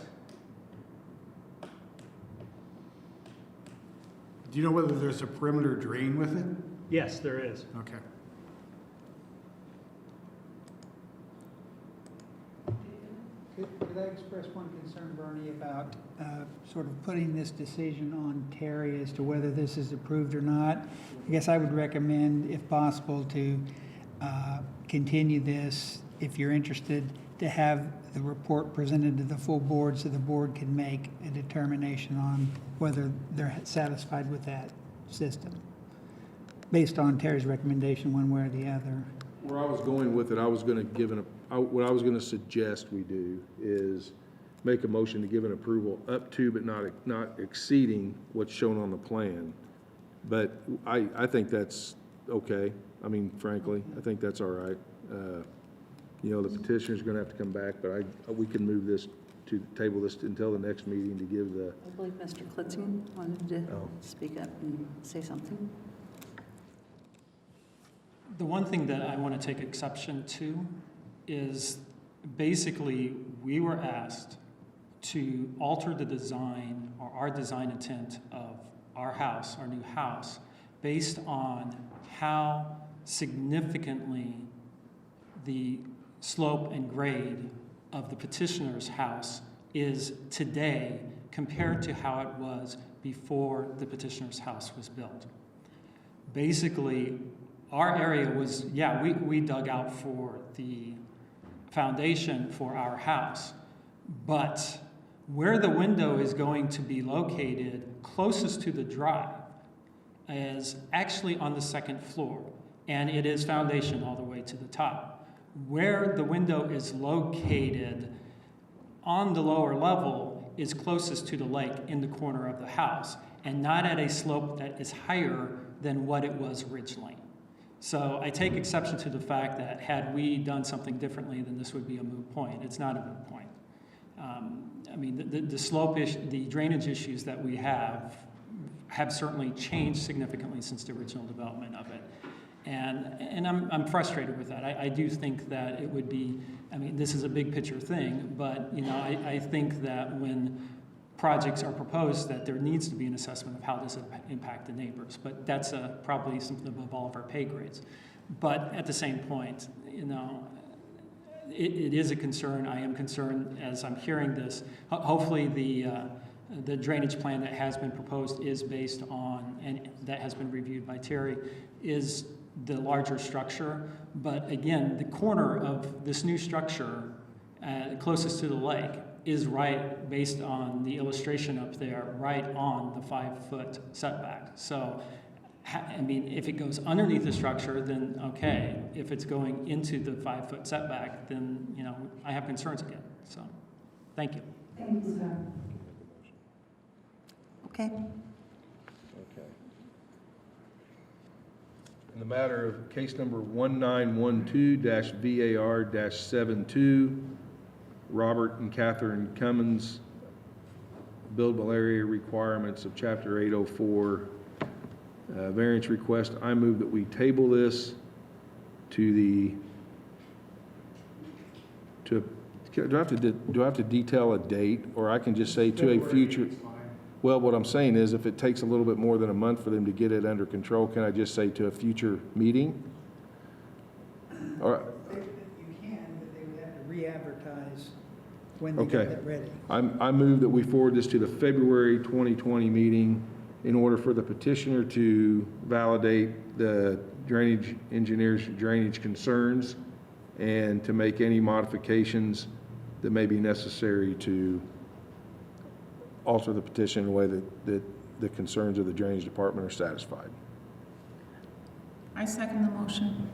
Do you know whether there's a perimeter drain with it? Yes, there is. Okay. Could I express one concern, Bernie, about sort of putting this decision on Terry as to whether this is approved or not? I guess I would recommend, if possible, to continue this, if you're interested, to have the report presented to the full board so the board can make a determination on whether they're satisfied with that system, based on Terry's recommendation one way or the other. Where I was going with it, I was gonna what I was gonna suggest we do is make a motion to give an approval up to, but not exceeding what's shown on the plan. But I think that's okay. I mean, frankly, I think that's all right. You know, the petitioner's gonna have to come back, but we can move this to table this until the next meeting to give the, I believe Mr. Klitzing wanted to speak up and say something. The one thing that I want to take exception to is basically we were asked to alter the design or our design intent of our house, our new house, based on how significantly the slope and grade of the petitioner's house is today compared to how it was before the petitioner's house was built. Basically, our area was, yeah, we dug out for the foundation for our house, but where the window is going to be located closest to the drive is actually on the second floor, and it is foundation all the way to the top. Where the window is located on the lower level is closest to the lake in the corner of the house, and not at a slope that is higher than what it was originally. So I take exception to the fact that had we done something differently, then this would be a moot point. It's not a moot point. I mean, the slope issue, the drainage issues that we have certainly changed significantly since the original development of it. And I'm frustrated with that. I do think that it would be, I mean, this is a big picture thing, but, you know, I think that when projects are proposed, that there needs to be an assessment of how this will impact the neighbors. But that's probably something above all of our pay grades. But at the same point, you know, it is a concern. I am concerned as I'm hearing this. Hopefully the drainage plan that has been proposed is based on, and that has been reviewed by Terry, is the larger structure. But again, the corner of this new structure closest to the lake is right, based on the illustration up there, right on the 5-foot setback. So, I mean, if it goes underneath the structure, then okay. If it's going into the 5-foot setback, then, you know, I have concerns again. So, thank you. Thank you, sir. Okay. Okay. In the matter of case number 1912-VAR-72, Robert and Catherine Cummins, buildable area requirements of Chapter 804, variance request, I move that we table this do I have to detail a date, or I can just say to a future? Well, what I'm saying is, if it takes a little bit more than a month for them to get it under control, can I just say to a future meeting? Or, You can, but they would have to re-advertise when they okay. get it ready. I move that we forward this to the February 2020 meeting in order for the petitioner to validate the drainage engineer's drainage concerns and to make any modifications that may be necessary to alter the petition in a way that the concerns of the drainage department are satisfied. I second the motion.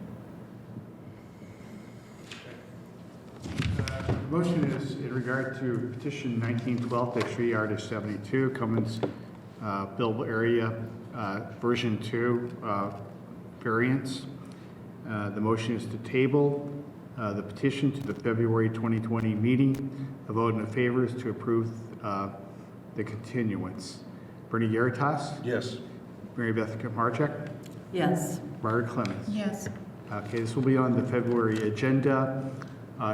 The motion is in regard to petition 1912-3R-72, Cummins buildable area, version 2, variance. The motion is to table the petition to the February 2020 meeting. A vote in favor is to approve the continuance. Bernie Yeritas? Yes. Mary Beth Marchek? Yes. Robert Clemens? Yes. Okay, this will be on the February agenda.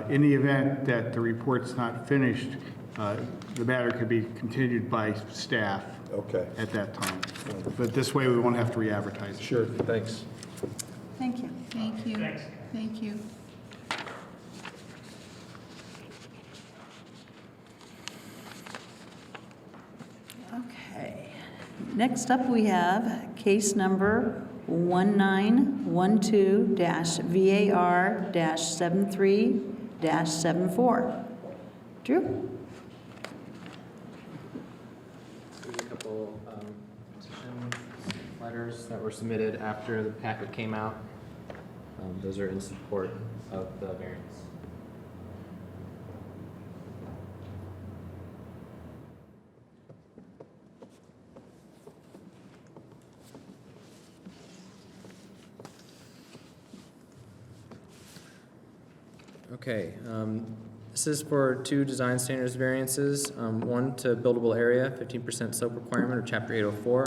In the event that the report's not finished, the matter could be continued by staff Okay. at that time. But this way, we won't have to re-advertise it. Sure, thanks. Thank you. Thank you. Thanks. Thank you. Okay. Next up, we have case number 1912-VAR-73-74. Drew? There's a couple petition letters that were submitted after the packet came out. Those are in support of the variance. Okay, this is for two design standards variances, one to buildable area, 15% slope requirement of Chapter 804,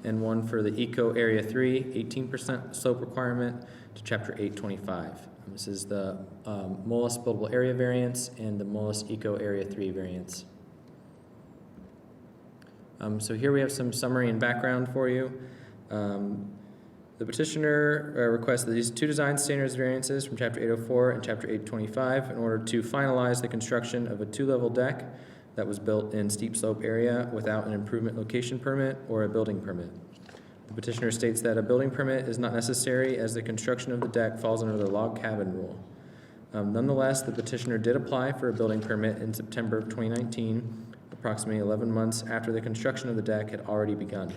and one for the Eco Area 3, 18% slope requirement to Chapter 825. This is the Molus buildable area variance and the Molus Eco Area 3 variance. So here we have some summary and background for you. The petitioner requests that these two design standards variances from Chapter 804 and Chapter 825 in order to finalize the construction of a two-level deck that was built in steep slope area without an improvement location permit or a building permit. The petitioner states that a building permit is not necessary as the construction of the deck falls under the log cabin rule. Nonetheless, the petitioner did apply for a building permit in September of 2019, approximately 11 months after the construction of the deck had already begun.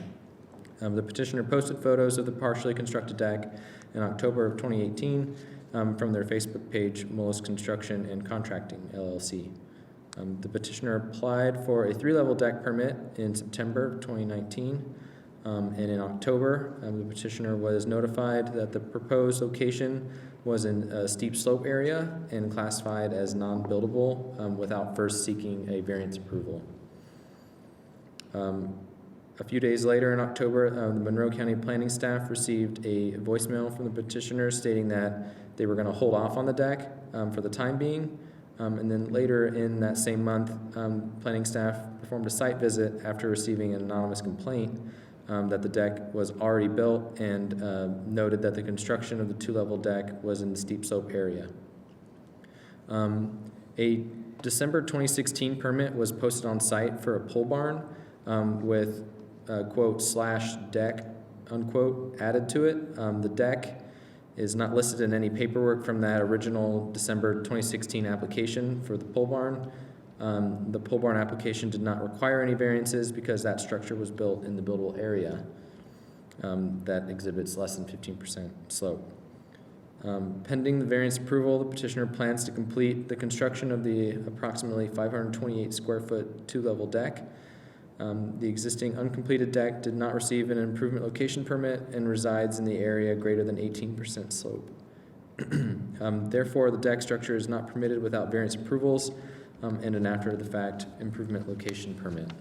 The petitioner posted photos of the partially constructed deck in October of 2018 from their Facebook page, Molus Construction and Contracting, LLC. The petitioner applied for a 3-level deck permit in September 2019, and in October, the petitioner was notified that the proposed location was in a steep slope area and classified as non-buildable without first seeking a variance approval. A few days later in October, the Monroe County planning staff received a voicemail from the petitioner stating that they were going to hold off on the deck for the time being. And then later in that same month, planning staff performed a site visit after receiving an anonymous complaint that the deck was already built and noted that the construction of the 2-level deck was in the steep slope area. A December 2016 permit was posted on site for a pole barn with quote /deck unquote added to it. The deck is not listed in any paperwork from that original December 2016 application for the pole barn. The pole barn application did not require any variances because that structure was built in the buildable area that exhibits less than 15% slope. Pending the variance approval, the petitioner plans to complete the construction of the approximately 528 square foot 2-level deck. The existing uncompleted deck did not receive an improvement location permit and resides in the area greater than 18% slope. Therefore, the deck structure is not permitted without variance approvals and an after-the-fact improvement location permit.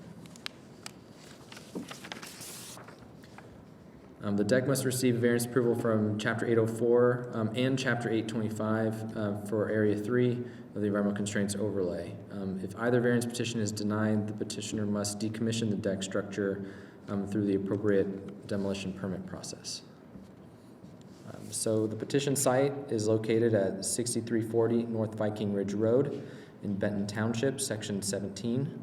The deck must receive variance approval from Chapter 804 and Chapter 825 for Area 3 of the Environmental Constraints Overlay. If either variance petition is denied, the petitioner must decommission the deck structure through the appropriate demolition permit process. So the petition site is located at 6340 North Viking Ridge Road in Benton Township, Section 17.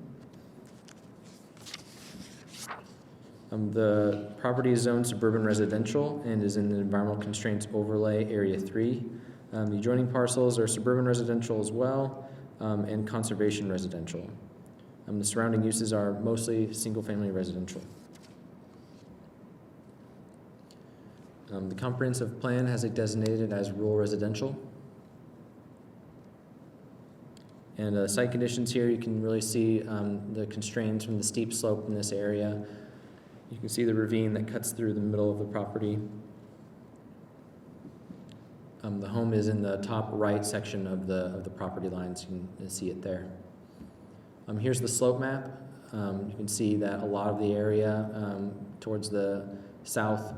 The property is zoned suburban residential and is in the Environmental Constraints Overlay Area 3. The adjoining parcels are suburban residential as well and conservation residential. The surrounding uses are mostly single-family residential. The comprehensive plan has it designated as rural residential. And site conditions here, you can really see the constraints from the steep slope in this area. You can see the ravine that cuts through the middle of the property. The home is in the top right section of the property lines. You can see it there. Here's the slope map. You can see that a lot of the area towards the south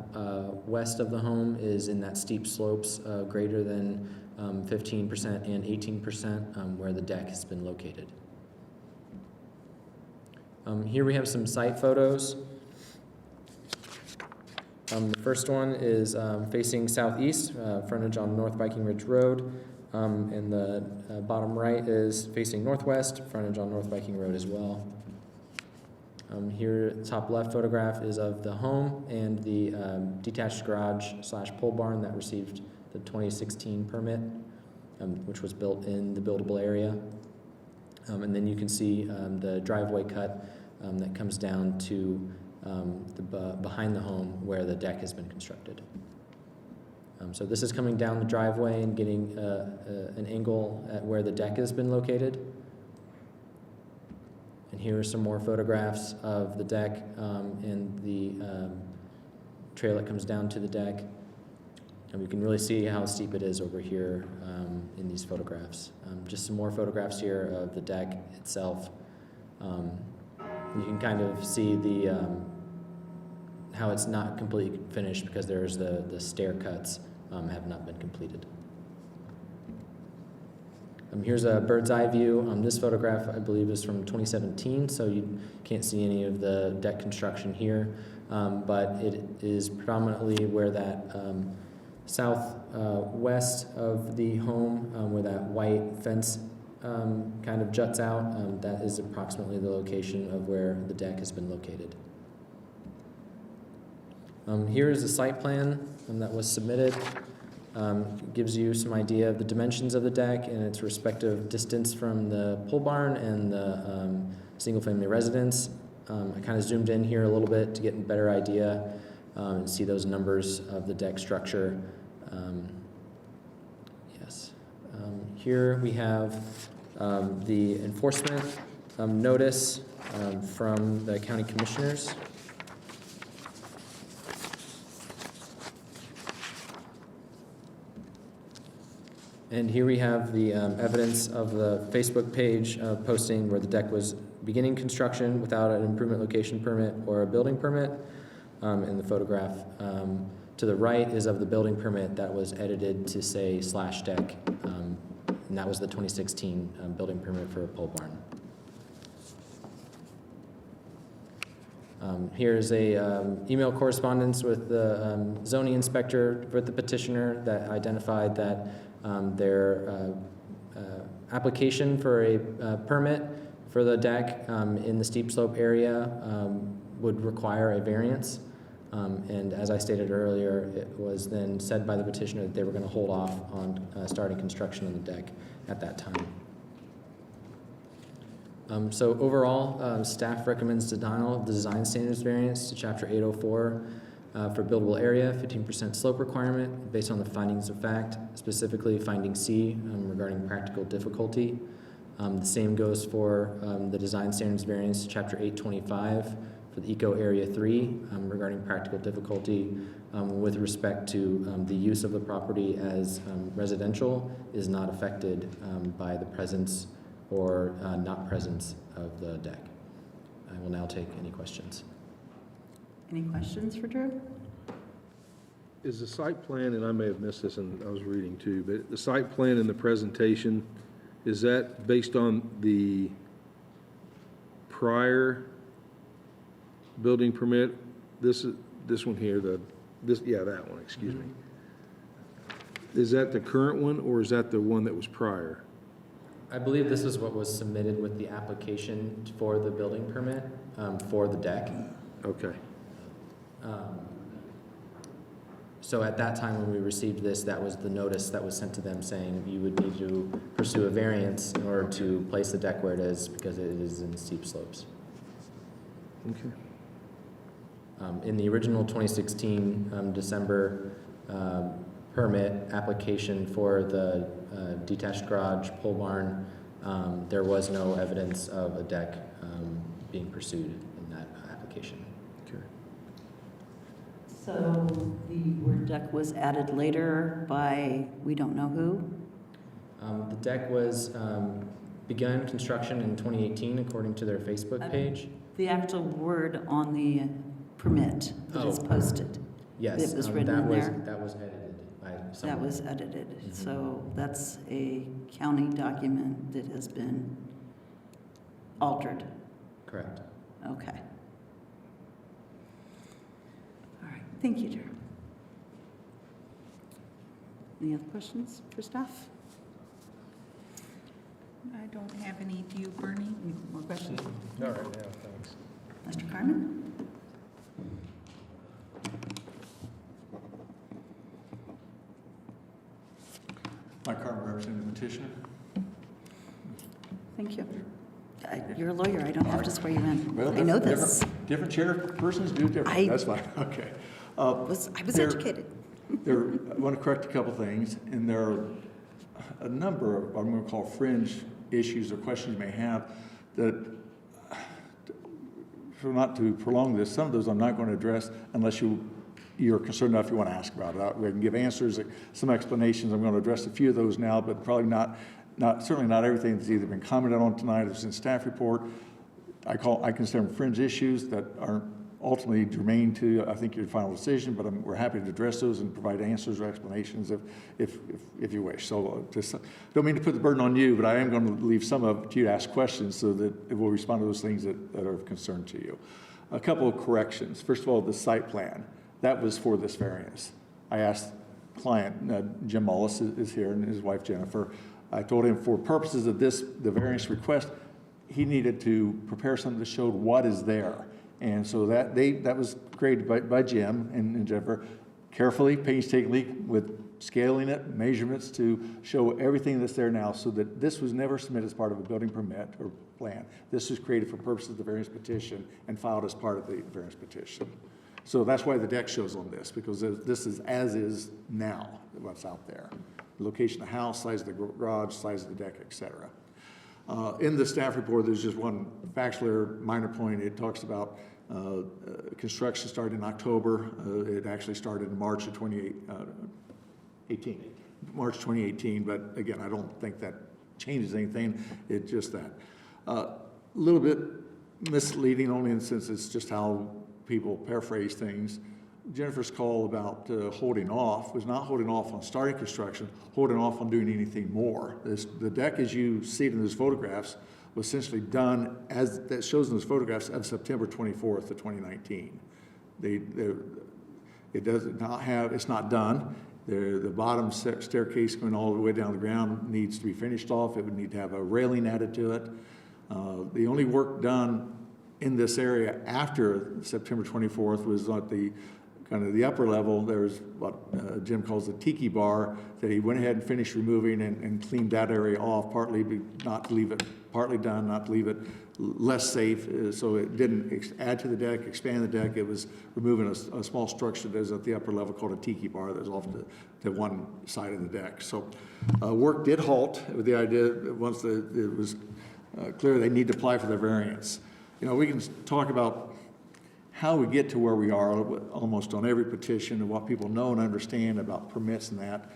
west of the home is in that steep slopes greater than 15% and 18% where the deck has been located. Here we have some site photos. The first one is facing southeast, frontage on North Viking Ridge Road, and the bottom right is facing northwest, frontage on North Viking Road as well. Here, top left photograph is of the home and the detached garage / pole barn that received the 2016 permit, which was built in the buildable area. And then you can see the driveway cut that comes down to behind the home where the deck has been constructed. So this is coming down the driveway and getting an angle at where the deck has been located. And here are some more photographs of the deck and the trail that comes down to the deck. And we can really see how steep it is over here in these photographs. Just some more photographs here of the deck itself. You can kind of see the how it's not completely finished because there's the stair cuts have not been completed. Here's a bird's eye view. This photograph, I believe, is from 2017, so you can't see any of the deck construction here, but it is predominantly where that southwest of the home, where that white fence kind of juts out. That is approximately the location of where the deck has been located. Here is the site plan that was submitted. It gives you some idea of the dimensions of the deck and its respective distance from the pole barn and the single-family residence. I kind of zoomed in here a little bit to get a better idea and see those numbers of the deck structure. Yes. Here we have the enforcement notice from the county commissioners. And here we have the evidence of the Facebook page posting where the deck was beginning construction without an improvement location permit or a building permit. In the photograph to the right is of the building permit that was edited to say /deck, and that was the 2016 building permit for a pole barn. Here's a email correspondence with the zoning inspector for the petitioner that identified that their application for a permit for the deck in the steep slope area would require a variance. And as I stated earlier, it was then said by the petitioner that they were going to hold off on starting construction on the deck at that time. So overall, staff recommends denial of the design standards variance to Chapter 804 for buildable area, 15% slope requirement based on the findings of fact, specifically finding C regarding practical difficulty. The same goes for the design standards variance to Chapter 825 for the Eco Area 3 regarding practical difficulty with respect to the use of the property as residential is not affected by the presence or not presence of the deck. I will now take any questions. Any questions for Drew? Is the site plan, and I may have missed this and I was reading too, but the site plan in the presentation, is that based on the prior building permit? This one here, that one, excuse me. Is that the current one or is that the one that was prior? I believe this is what was submitted with the application for the building permit for the deck. Okay. So at that time when we received this, that was the notice that was sent to them saying you would need to pursue a variance in order to place the deck where it is because it is in steep slopes. Okay. In the original 2016 December permit application for the detached garage pole barn, there was no evidence of a deck being pursued in that application. Okay. So the word deck was added later by we don't know who? The deck was begun construction in 2018 according to their Facebook page. The actual word on the permit that is posted. Yes, It was written in there. that was edited by someone. That was edited. Mhm. So that's a county document that has been altered. Correct. Okay. All right. Thank you, Drew. Any other questions for staff? I don't have any. Do you, Bernie? Any more questions? All right, yeah, thanks. Mr. Carmen? Mike Carter, representing the petitioner. Thank you. You're a lawyer. I don't have to swear you in. Well, I know this. Different chairpersons do different. That's fine, okay. I was educated. I want to correct a couple things, and there are a number of what I'm going to call fringe issues or questions you may have that, for not to prolong this, some of those I'm not going to address unless you're concerned enough you want to ask about it. We can give answers, some explanations. I'm going to address a few of those now, but probably certainly not everything that's either been commented on tonight or is in staff report. I consider them fringe issues that aren't ultimately germane to, I think, your final decision, but we're happy to address those and provide answers or explanations if you wish. So just don't mean to put the burden on you, but I am going to leave some of it to you to ask questions so that it will respond to those things that are of concern to you. A couple of corrections. First of all, the site plan. That was for this variance. I asked client, Jim Mullis is here, and his wife Jennifer. I told him for purposes of the variance request, he needed to prepare something that showed what is there. And so that was created by Jim and Jennifer, carefully, painstakingly, with scaling it, measurements to show everything that's there now, so that this was never submitted as part of a building permit or plan. This was created for purposes of the variance petition and filed as part of the variance petition. So that's why the deck shows on this, because this is as is now, what's out there. The location of the house, size of the garage, size of the deck, et cetera. In the staff report, there's just one factual error, minor point. It talks about construction started in October. It actually started in March of 2018. March 2018, but again, I don't think that changes anything. It's just that. A little bit misleading only in the sense it's just how people paraphrase things. Jennifer's call about holding off was not holding off on starting construction, holding off on doing anything more. The deck, as you see it in those photographs, was essentially done as that shows in those photographs of September 24th of 2019. It does not have, it's not done. The bottom staircase going all the way down the ground needs to be finished off. It would need to have a railing added to it. The only work done in this area after September 24th was at the kind of the upper level. There was what Jim calls the tiki bar that he went ahead and finished removing and cleaned that area off, partly not to leave it, partly done, not to leave it less safe, so it didn't add to the deck, expand the deck. It was removing a small structure that is at the upper level called a tiki bar that was off to one side of the deck. So work did halt with the idea that once it was clear they need to apply for their variance. You know, we can talk about how we get to where we are almost on every petition and what people know and understand about permits and that.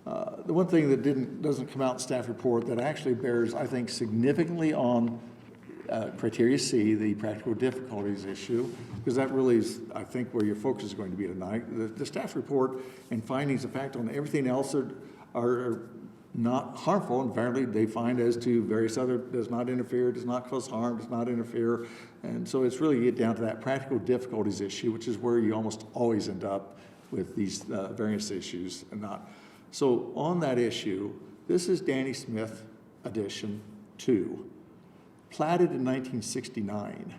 The one thing that doesn't come out in staff report that actually bears, I think, significantly on criteria C, the practical difficulties issue, because that really is, I think, where your focus is going to be tonight. The staff report and findings of fact on everything else are not harmful, and apparently they find as to various other, does not interfere, does not cause harm, does not interfere. And so it's really get down to that practical difficulties issue, which is where you almost always end up with these variance issues and not. So on that issue, this is Danny Smith Edition 2, platted in 1969.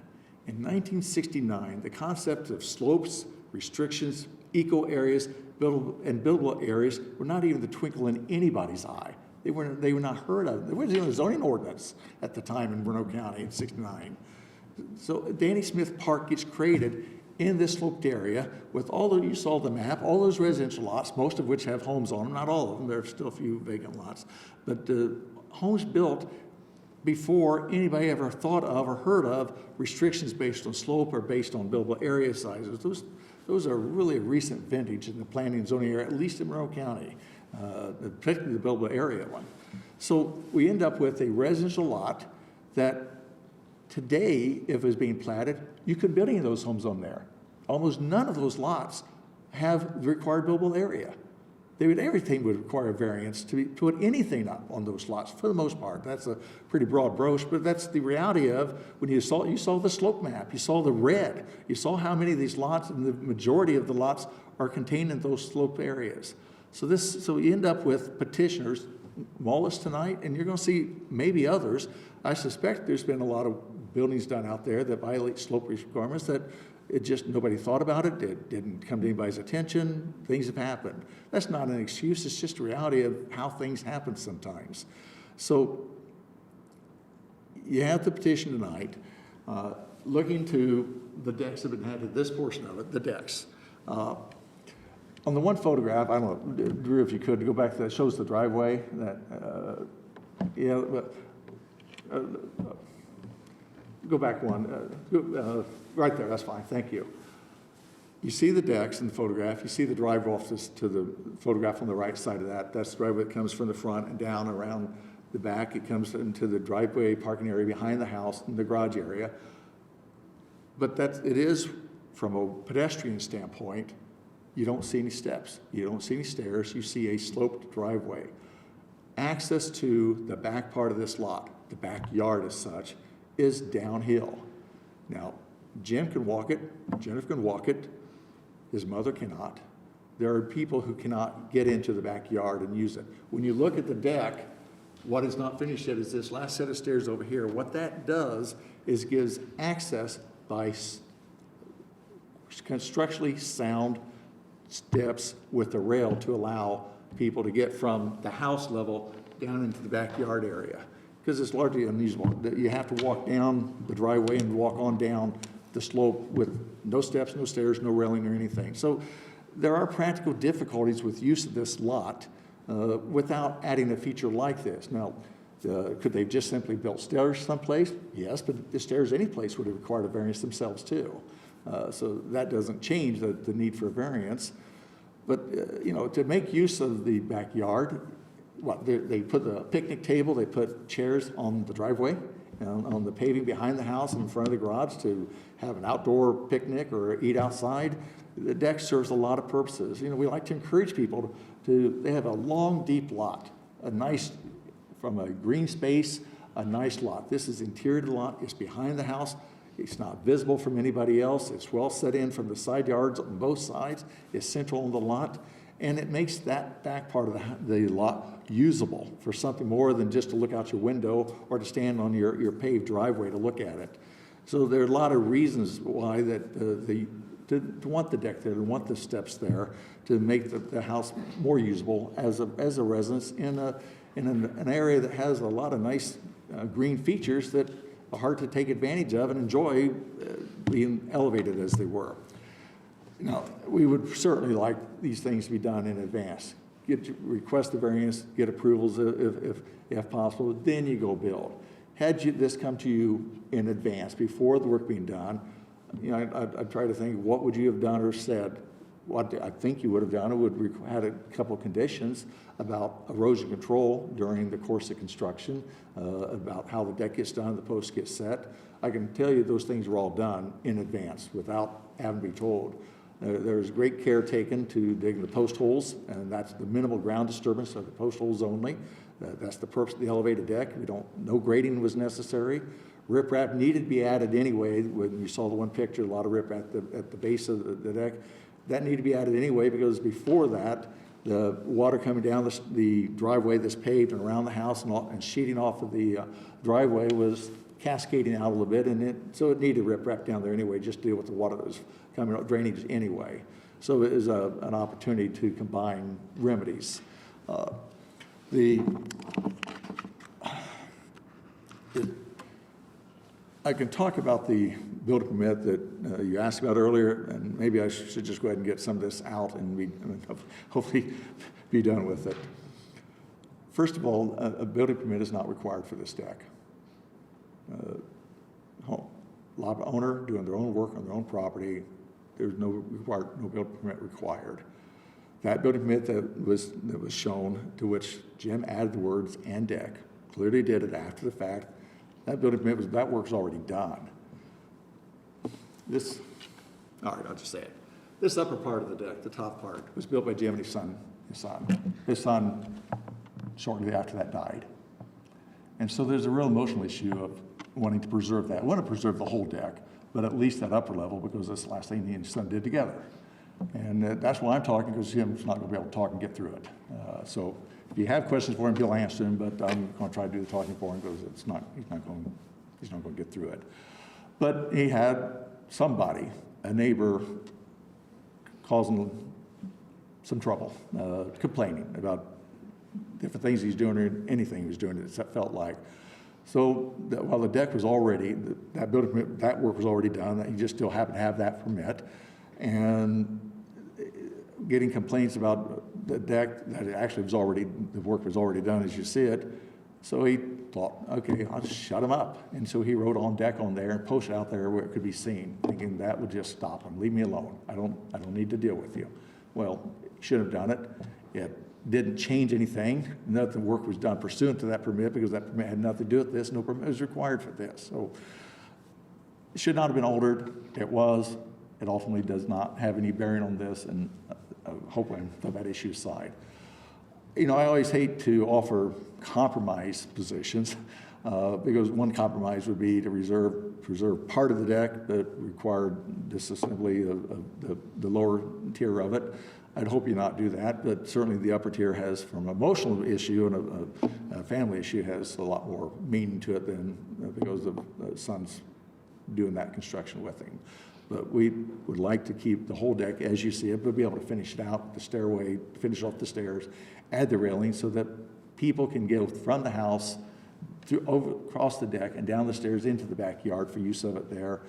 In 1969, the concept of slopes, restrictions, eco areas, buildable areas were not even the twinkle in anybody's eye. They were not heard of. There wasn't even a zoning ordinance at the time in Monroe County in '69. So Danny Smith Park gets created in this sloped area with you saw the map, all those residential lots, most of which have homes on them, not all of them, there are still a few vacant lots, but homes built before anybody ever thought of or heard of restrictions based on slope or based on buildable area sizes. Those are really a recent vintage in the planning and zoning area, at least in Monroe County, particularly the buildable area one. So we end up with a residential lot that today, if it was being platted, you could build any of those homes on there. Almost none of those lots have the required buildable area. Everything would require a variance to put anything up on those lots for the most part. That's a pretty broad brush, but that's the reality of when you saw the slope map, you saw the red, you saw how many of these lots, and the majority of the lots are contained in those slope areas. So you end up with petitioners, Wallace tonight, and you're going to see maybe others. I suspect there's been a lot of buildings done out there that violate slope requirements that it just, nobody thought about it. It didn't come to anybody's attention. Things have happened. That's not an excuse. It's just a reality of how things happen sometimes. So you have the petition tonight, looking to the decks that have been added, this portion of it, the decks. On the one photograph, I don't know, Drew, if you could go back to that, shows the driveway. Go back one. Right there, that's fine, thank you. You see the decks in the photograph, you see the drive off to the photograph on the right side of that. That's the driveway that comes from the front and down around the back. It comes into the driveway parking area behind the house in the garage area. But it is, from a pedestrian standpoint, you don't see any steps, you don't see any stairs, you see a sloped driveway. Access to the back part of this lot, the backyard as such, is downhill. Now, Jim can walk it, Jennifer can walk it, his mother cannot. There are people who cannot get into the backyard and use it. When you look at the deck, what is not finished yet is this last set of stairs over here. What that does is gives access by structurally sound steps with the rail to allow people to get from the house level down into the backyard area. Because it's largely unusual that you have to walk down the driveway and walk on down the slope with no steps, no stairs, no railing or anything. So there are practical difficulties with use of this lot without adding a feature like this. Now, Could they have just simply built stairs someplace? Yes, but the stairs any place would have required a variance themselves too. So that doesn't change the need for a variance. But, you know, to make use of the backyard, they put the picnic table, they put chairs on the driveway, on the paving behind the house in front of the garage to have an outdoor picnic or eat outside. The deck serves a lot of purposes. You know, we like to encourage people they have a long, deep lot, a nice, from a green space, a nice lot. This is interior to the lot, it's behind the house, it's not visible from anybody else, it's well set in from the side yards on both sides, it's central on the lot, and it makes that back part of the lot usable for something more than just to look out your window or to stand on your paved driveway to look at it. So there are a lot of reasons why to want the deck there, to want the steps there, to make the house more usable as a residence in an area that has a lot of nice green features that are hard to take advantage of and enjoy being elevated as they were. Now, we would certainly like these things to be done in advance. Request the variance, get approvals if possible, then you go build. Had this come to you in advance, before the work being done, you know, I'd try to think, what would you have done or said? What I think you would have done, it would had a couple of conditions about erosion control during the course of construction, about how the deck gets done, the posts get set. I can tell you those things were all done in advance without having to be told. There's great care taken to dig the post holes, and that's the minimal ground disturbance of the post holes only. That's the purpose of the elevated deck. No grading was necessary. Riprap needed to be added anyway. When you saw the one picture, a lot of rip at the base of the deck. That needed to be added anyway because before that, the water coming down the driveway that's paved and around the house and sheeting off of the driveway was cascading out a little bit, so it needed riprap down there anyway, just to deal with the water that was coming out, drainage anyway. So it is an opportunity to combine remedies. I can talk about the building permit that you asked about earlier, and maybe I should just go ahead and get some of this out and hopefully be done with it. First of all, a building permit is not required for this deck. Lot owner doing their own work on their own property, there's no building permit required. That building permit that was shown, to which Jim added the words "and deck," clearly did it after the fact. That building permit that work's already done. All right, I'll just say it. This upper part of the deck, the top part, was built by Jim and his son. His son, shortly after that, died. And so there's a real emotional issue of wanting to preserve that. I want to preserve the whole deck, but at least that upper level, because that's the last thing he and his son did together. And that's why I'm talking, because Jim's not going to be able to talk and get through it. So if you have questions for him, he'll answer them, but I'm going to try to do the talking for him because he's not going to get through it. But he had somebody, a neighbor, causing some trouble, complaining about different things he's doing or anything he was doing, it felt like. So while the deck was already, that building permit, that work was already done, that he just still happened to have that permit, and getting complaints about the deck that it actually was already, the work was already done as you see it. So he thought, okay, I'll just shut him up. And so he wrote "on deck" on there and posted out there where it could be seen, thinking that would just stop him. Leave me alone. I don't need to deal with you. Well, he should have done it. It didn't change anything. Nothing work was done pursuant to that permit because that permit had nothing to do with this. No permit was required for this. So it should not have been altered. It was. It ultimately does not have any bearing on this, and hopefully put that issue aside. You know, I always hate to offer compromise positions because one compromise would be to preserve part of the deck that required disassembly of the lower tier of it. I'd hope you not do that, but certainly the upper tier has, from an emotional issue and a family issue, has a lot more meaning to it than because of the son's doing that construction with him. But we would like to keep the whole deck as you see it, but be able to finish it out, the stairway, finish off the stairs, add the railing so that people can go from the house across the deck and down the stairs into the backyard for use of it there.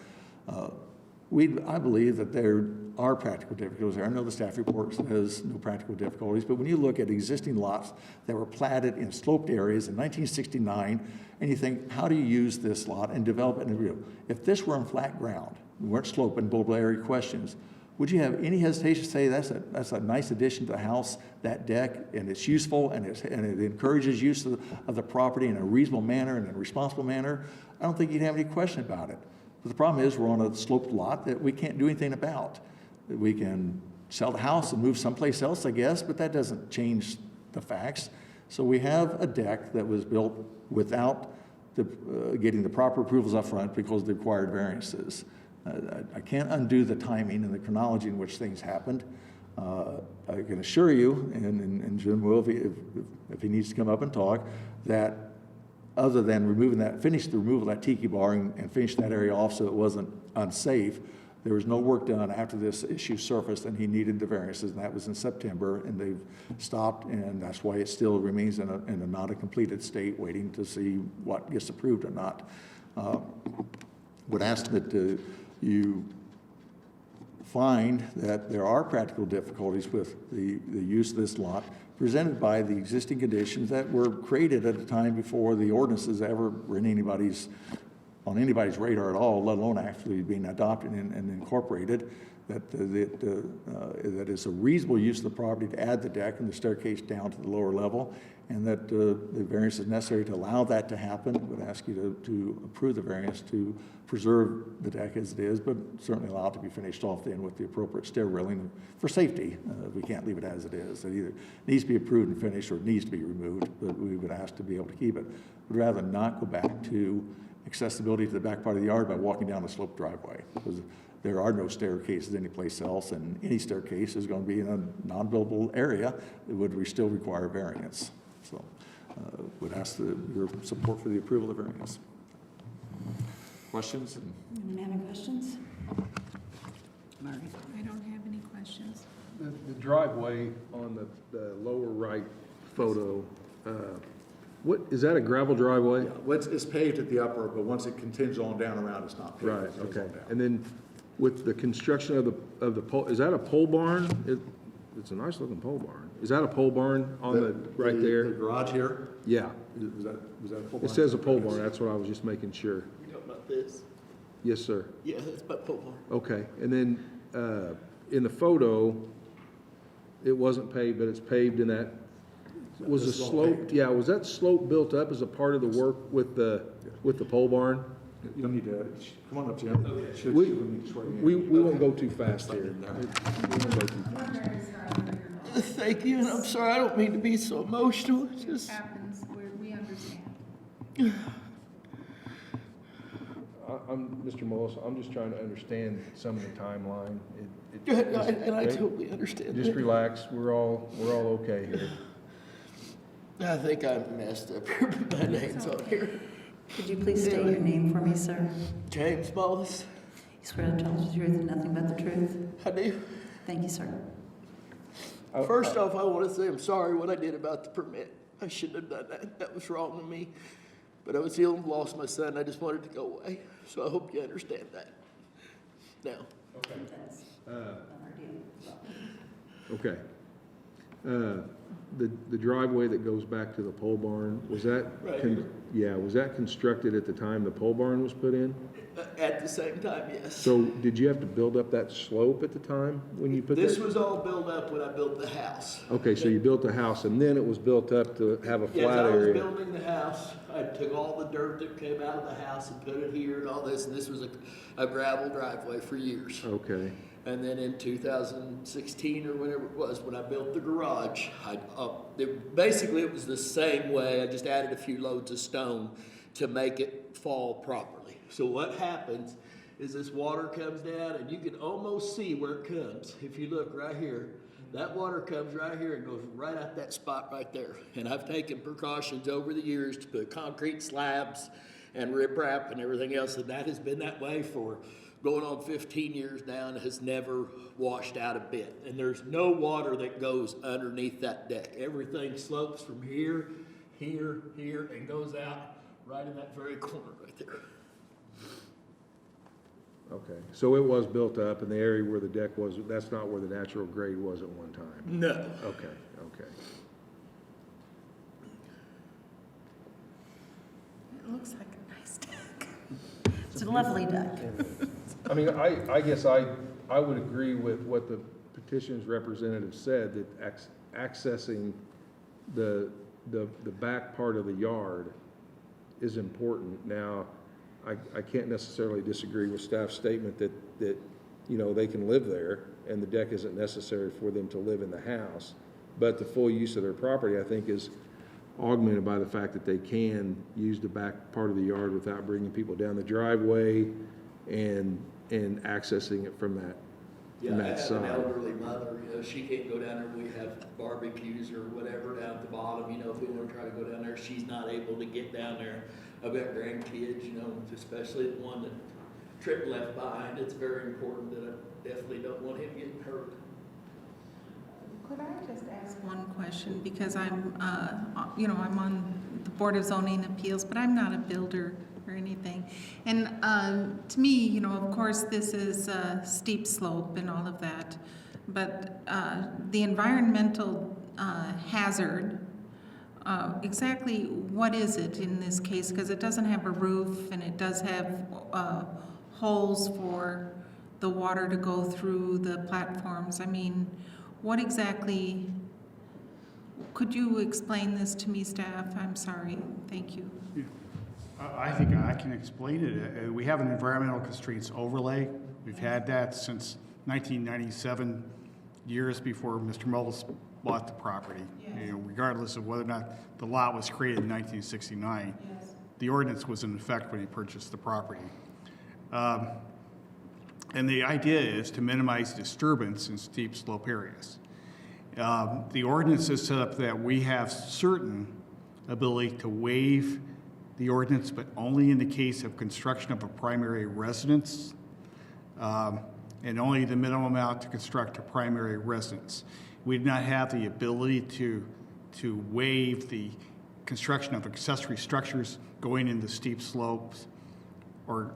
I believe that there are practical difficulties there. I know the staff report says no practical difficulties, but when you look at existing lots that were platted in sloped areas in 1969, and you think, how do you use this lot and develop it in real? If this were on flat ground, we weren't sloped and buildable area questions, would you have any hesitation to say that's a nice addition to the house, that deck, and it's useful, and it encourages use of the property in a reasonable manner and in a responsible manner? I don't think you'd have any question about it. But the problem is we're on a sloped lot that we can't do anything about. We can sell the house and move someplace else, I guess, but that doesn't change the facts. So we have a deck that was built without getting the proper approvals up front because of the required variances. I can't undo the timing and the chronology in which things happened. I can assure you, and Jim will, if he needs to come up and talk, that other than finish the removal of that tiki bar and finish that area off so it wasn't unsafe, there was no work done after this issue surfaced and he needed the variances, and that was in September, and they've stopped, and that's why it still remains in a not a completed state, waiting to see what gets approved or not. Would ask that you find that there are practical difficulties with the use of this lot presented by the existing conditions that were created at a time before the ordinances ever were in on anybody's radar at all, let alone actually being adopted and incorporated, that it's a reasonable use of the property to add the deck and the staircase down to the lower level, and that the variance is necessary to allow that to happen. Would ask you to approve the variance to preserve the deck as it is, but certainly allow it to be finished off then with the appropriate stair railing for safety. We can't leave it as it is. It either needs to be approved and finished or it needs to be removed, but we would ask to be able to keep it. We'd rather not go back to accessibility to the back part of the yard by walking down a sloped driveway, because there are no staircases anyplace else, and any staircase is going to be in a non-buildable area. It would still require variance. So would ask your support for the approval of the variance. Questions? Anyone have any questions? All right. I don't have any questions. The driveway on the lower right photo, what, is that a gravel driveway? Yeah, it's paved at the upper, but once it continues on down around, it's not paved. Right, It goes okay. on down. And then with the construction of the pole, is that a pole barn? It's a nice looking pole barn. Is that a pole barn on right there? The garage here? Yeah. Was that a pole barn? It says a pole barn, that's what I was just making sure. You talking about this? Yes, sir. Yeah, that's about pole barn. Okay, and then, in the photo, it wasn't paved, but it's paved in that, was the slope, yeah, was that slope built up as a part of the work with the pole barn? You don't need to, come on up, Jim. We won't go too fast here. Thank you, and I'm sorry, I don't mean to be so emotional, it's just. Happens, we understand. I'm, Mr. Mullis, I'm just trying to understand some of the timeline. And I totally understand Just that. relax, we're all okay here. I think I messed up here, but my name's on here. Could you please state your name for me, sir? James Mullis. You swear to tell us the truth and nothing but the truth? I do. Thank you, sir. First off, I want to say I'm sorry what I did about the permit. I shouldn't have done that. That was wrong of me. But I was ill and lost my son. I just wanted to go away. So I hope you understand that. Now. Okay. The driveway that goes back to the pole barn, was that? Right here. Yeah, was that constructed at the time the pole barn was put in? At the same time, yes. So did you have to build up that slope at the time when you put that? This was all built up when I built the house. Okay, so you built the house and then it was built up to have a Yes, flat I was area. building the house. I took all the dirt that came out of the house and put it here and all this, and this was a gravel driveway for years. Okay, And then in 2016 or whenever it was, when I built the garage, basically it was the same way. I just added a few loads of stone to make it fall properly. So what happens is this water comes down, and you can almost see where it comes. If you look right here, that water comes right here and goes right out that spot right there. And I've taken precautions over the years to put concrete slabs and riprap and everything else, and that has been that way for going on 15 years now, and has never washed out a bit. And there's no water that goes underneath that deck. Everything slopes from here, here, here, and goes out right in that very corner right there. Okay, so it was built up, and the area where the deck was, that's not where the natural grade was at one time? No. Okay, okay. It looks like a nice deck. It's a lovely deck. I mean, I guess I would agree with what the petition's representative said, that accessing the back part of the yard is important. Now, I can't necessarily disagree with staff's statement that, you know, they can live there and the deck isn't necessary for them to live in the house. But the full use of their property, I think, is augmented by the fact that they can use the back part of the yard without bringing people down the driveway and accessing it from that, Yeah, from I that have side. an elderly mother, you know, she can't go down there, we have barbecues or whatever down at the bottom, you know, if we wanna try to go down there, she's not able to get down there. I've got grandkids, you know, especially the one that Tripp left behind, it's very important that I definitely don't want him getting hurt. Could I just ask one question? Because I'm, you know, I'm on the Board of Zoning Appeals, but I'm not a builder or anything. And to me, you know, of course, this is a steep slope and all of that, but the environmental hazard, exactly what is it in this case? Because it doesn't have a roof and it does have holes for the water to go through the platforms. I mean, what exactly, could you explain this to me, staff? I'm sorry, thank you. I think I can explain it. We have an environmental constraints overlay. We've had that since 1997, years before Mr. Mullis bought the property. You know, regardless of whether or not the lot was created in 1969. Yes. The ordinance was in effect when he purchased the property. And the idea is to minimize disturbance in steep slope areas. The ordinance is set up that we have certain ability to waive the ordinance, but only in the case of construction of a primary residence, and only the minimum amount to construct a primary residence. We do not have the ability to waive the construction of accessory structures going into steep slopes or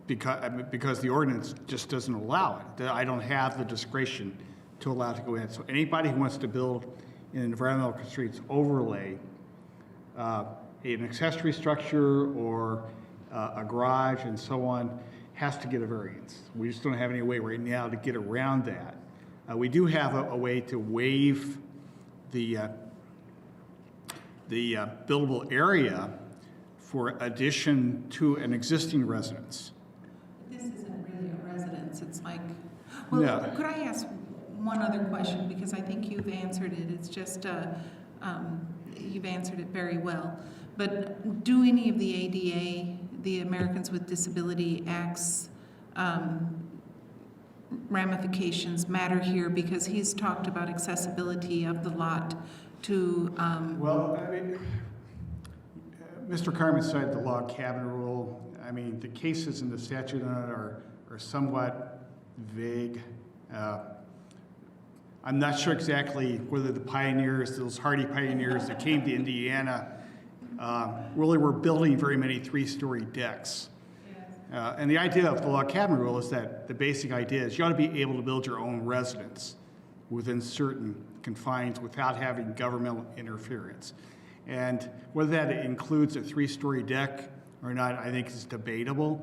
because the ordinance just doesn't allow it. I don't have the discretion to allow it to go in. So anybody who wants to build an environmental constraints overlay, an accessory structure or a garage and so on, has to get a variance. We just don't have any way right now to get around that. We do have a way to waive the buildable area for addition to an existing residence. This isn't really a residence, it's like, No. well, could I ask one other question? Because I think you've answered it, it's just, you've answered it very well. But do any of the ADA, the Americans with Disability Act's ramifications matter here? Because he's talked about accessibility of the lot to, Well, I mean, Mr. Carmen cited the log cabin rule. I mean, the cases in the statute on it are somewhat vague. I'm not sure exactly whether the pioneers, those hardy pioneers that came to Indiana, really were building very many three-story decks. And the idea of the log cabin rule is that the basic idea is you ought to be able to build your own residence within certain confines without having governmental interference. And whether that includes a three-story deck or not, I think is debatable.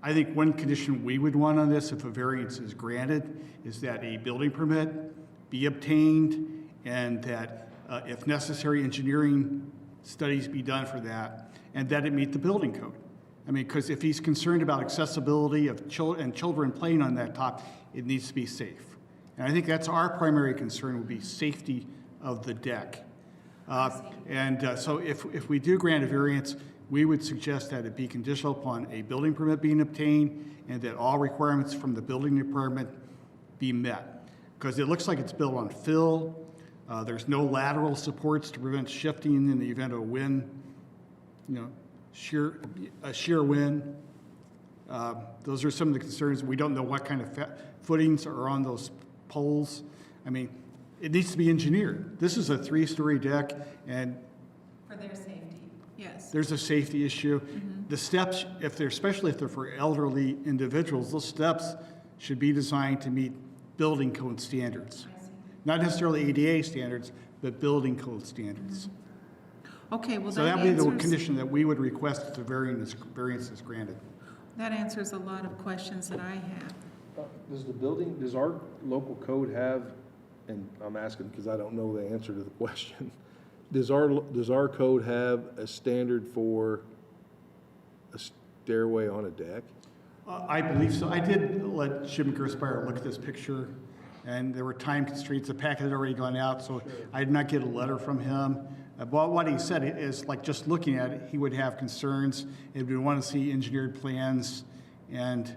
I think one condition we would want on this, if a variance is granted, is that a building permit be obtained and that, if necessary, engineering studies be done for that, and that it meet the building code. I mean, because if he's concerned about accessibility of children playing on that top, it needs to be safe. And I think that's our primary concern, would be safety of the deck. So if we do grant a variance, we would suggest that it be conditional upon a building permit being obtained and that all requirements from the building department be met. Because it looks like it's built on fill. There's no lateral supports to prevent shifting in the event of a wind, you know, shear wind. Those are some of the concerns. We don't know what kind of footings are on those poles. I mean, it needs to be engineered. This is a three-story deck, and for their safety, yes. there's a safety issue. The steps, especially if they're for elderly individuals, those steps should be designed to meet building code standards. Not necessarily ADA standards, but building code standards. Okay, well, So that that would be the answers, condition that we would request if the variance is granted. that answers a lot of questions that I have. Does our local code have, and I'm asking because I don't know the answer to the question, does our code have a standard for a stairway on a deck? I believe so. I did let Jim Gerspire look at this picture, and there were time constraints. The packet had already gone out, so I did not get a letter from him. But what he said is, like, just looking at it, he would have concerns. He would want to see engineered plans, and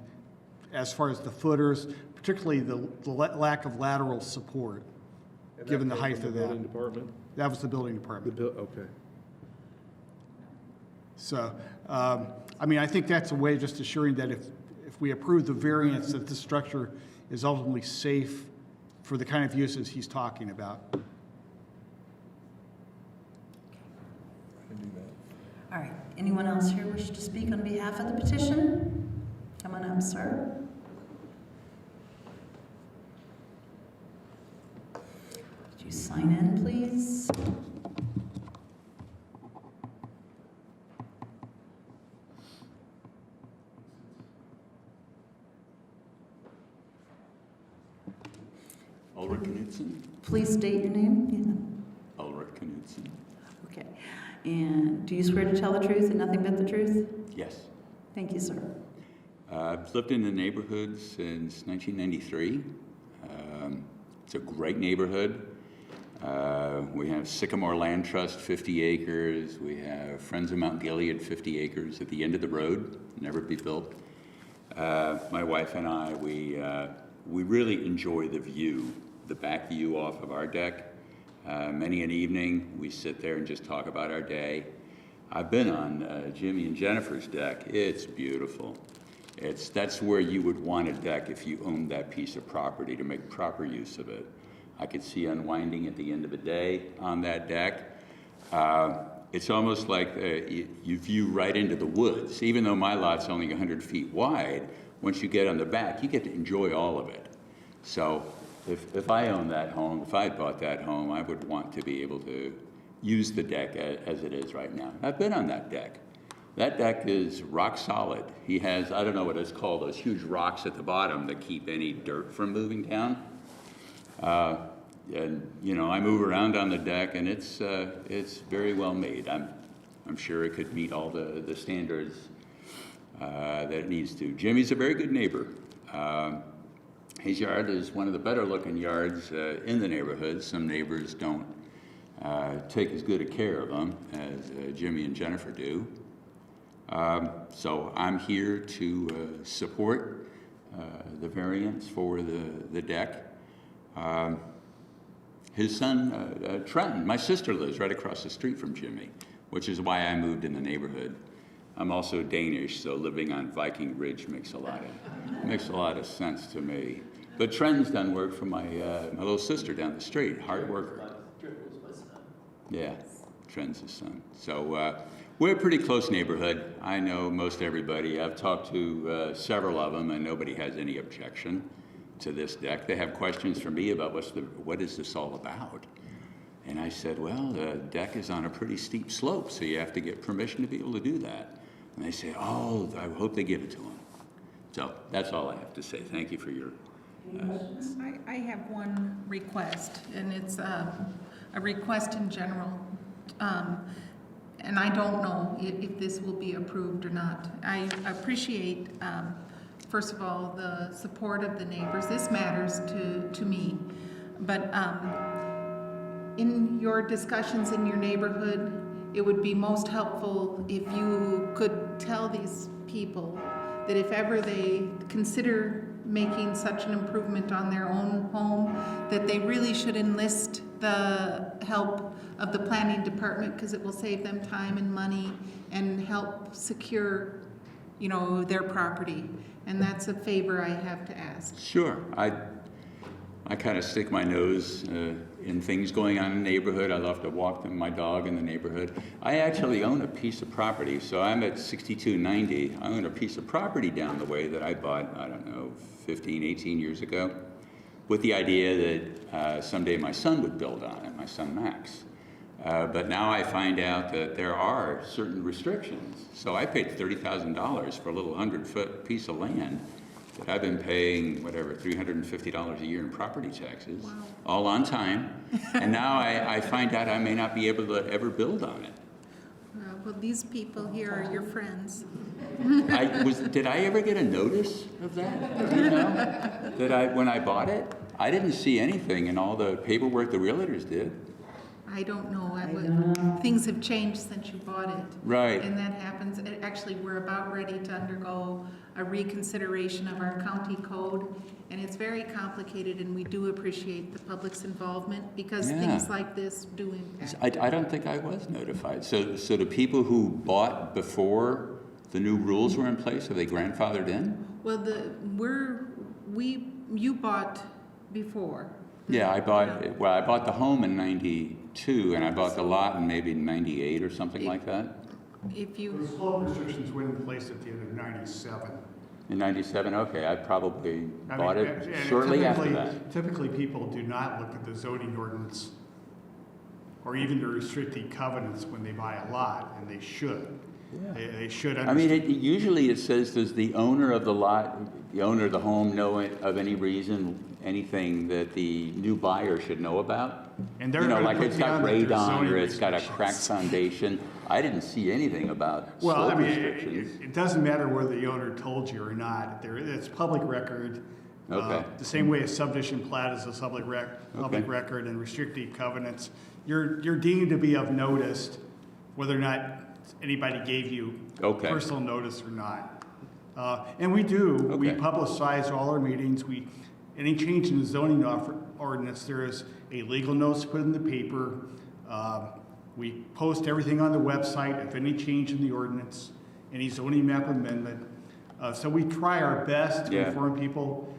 as far as the footers, particularly the lack of lateral support, given the height of that. Building department? That was the building department. Okay. So, I mean, I think that's a way of just assuring that if we approve the variance, that the structure is ultimately safe for the kind of uses he's talking about. All right, anyone else here wish to speak on behalf of the petition? Come on up, sir. Could you sign in, please? Ulrich Knudsen. Please state your name. Ulrich Knudsen. Yeah. Okay. And do you swear to tell the truth and nothing but the truth? Yes. Thank you, sir. I've lived in the neighborhood since 1993. It's a great neighborhood. We have Sycamore Land Trust, 50 acres. We have Friends of Mount Gilead, 50 acres at the end of the road, never be built. My wife and I, we really enjoy the view, the back view off of our deck. Many an evening, we sit there and just talk about our day. I've been on Jimmy and Jennifer's deck. It's beautiful. That's where you would want a deck if you owned that piece of property, to make proper use of it. I could see unwinding at the end of the day on that deck. It's almost like you view right into the woods. Even though my lot's only 100 feet wide, once you get on the back, you get to enjoy all of it. So if I owned that home, if I bought that home, I would want to be able to use the deck as it is right now. I've been on that deck. That deck is rock solid. He has, I don't know what it's called, those huge rocks at the bottom that keep any dirt from moving down. And you know, I move around on the deck, and it's very well made. I'm sure it could meet all the standards that it needs to. Jimmy's a very good neighbor. His yard is one of the better looking yards in the neighborhood. Some neighbors don't take as good a care of them as Jimmy and Jennifer do. So I'm here to support the variance for the deck. His son, Trenton, my sister lives right across the street from Jimmy, which is why I moved in the neighborhood. I'm also Danish, so living on Viking Ridge makes a lot of sense to me. But Trenton's done work for my little sister down the street, hard worker. Yeah, Trenton's his son. So we're a pretty close neighborhood. I know most everybody. I've talked to several of them, and nobody has any objection to this deck. They have questions for me about what is this all about? And I said, well, the deck is on a pretty steep slope, so you have to get permission to be able to do that. And they say, oh, I hope they give it to them. So that's all I have to say. Thank you for your... I have one request, and it's a request in general. And I don't know if this will be approved or not. I appreciate, first of all, the support of the neighbors. This matters to me. But in your discussions in your neighborhood, it would be most helpful if you could tell these people that if ever they consider making such an improvement on their own home, that they really should enlist the help of the planning department, because it will save them time and money and help secure, you know, their property. And that's a favor I have to ask. Sure. I kind of stick my nose in things going on in the neighborhood. I love to walk my dog in the neighborhood. I actually own a piece of property, so I'm at 6290. I own a piece of property down the way that I bought, I don't know, 15, 18 years ago, with the idea that someday my son would build on it, my son Max. But now I find out that there are certain restrictions. So I paid $30,000 for a little 100-foot piece of land that I've been paying, whatever, $350 a year in property taxes, all on time. And now I find out I may not be able to ever build on it. Well, these people here are your friends. Did I ever get a notice of that? You know, when I bought it? I didn't see anything in all the paperwork the realtors did. I don't know. Things have changed since you bought it. Right. And that happens. Actually, we're about ready to undergo a reconsideration of our county code. And it's very complicated, and we do appreciate the public's involvement because things like this do impact. I don't think I was notified. So the people who bought before the new rules were in place, are they grandfathered in? Well, you bought before. Yeah, I bought the home in 92, and I bought the lot in maybe 98 or something like that. If you. The slope restrictions went in place at the end of 97. In 97, okay, I probably bought mean, it and shortly after that. Typically, people do not look at the zoning ordinance or even the restricted covenants when they buy a lot, and they should. Yeah. They should I mean, understand. usually it says, does the owner of the lot, the owner of the home know of any reason, anything that the new buyer should know about? And they're You know, gonna like put it's got down that there's radon zoning or it's got a restrictions. cracked foundation. I didn't see anything about Well, I slope mean, restrictions. it doesn't matter whether the owner told you or not. It's public record. Okay. The same way a subdivision plat is a public record, and restricted covenants. You're deemed to be of notice, whether or not anybody gave you personal notice or not. And we do. We publicize all our meetings. Any change in the zoning ordinance, there is a legal notice put in the paper. We post everything on the website if any change in the ordinance, any zoning map amendment. So we try our best to inform people.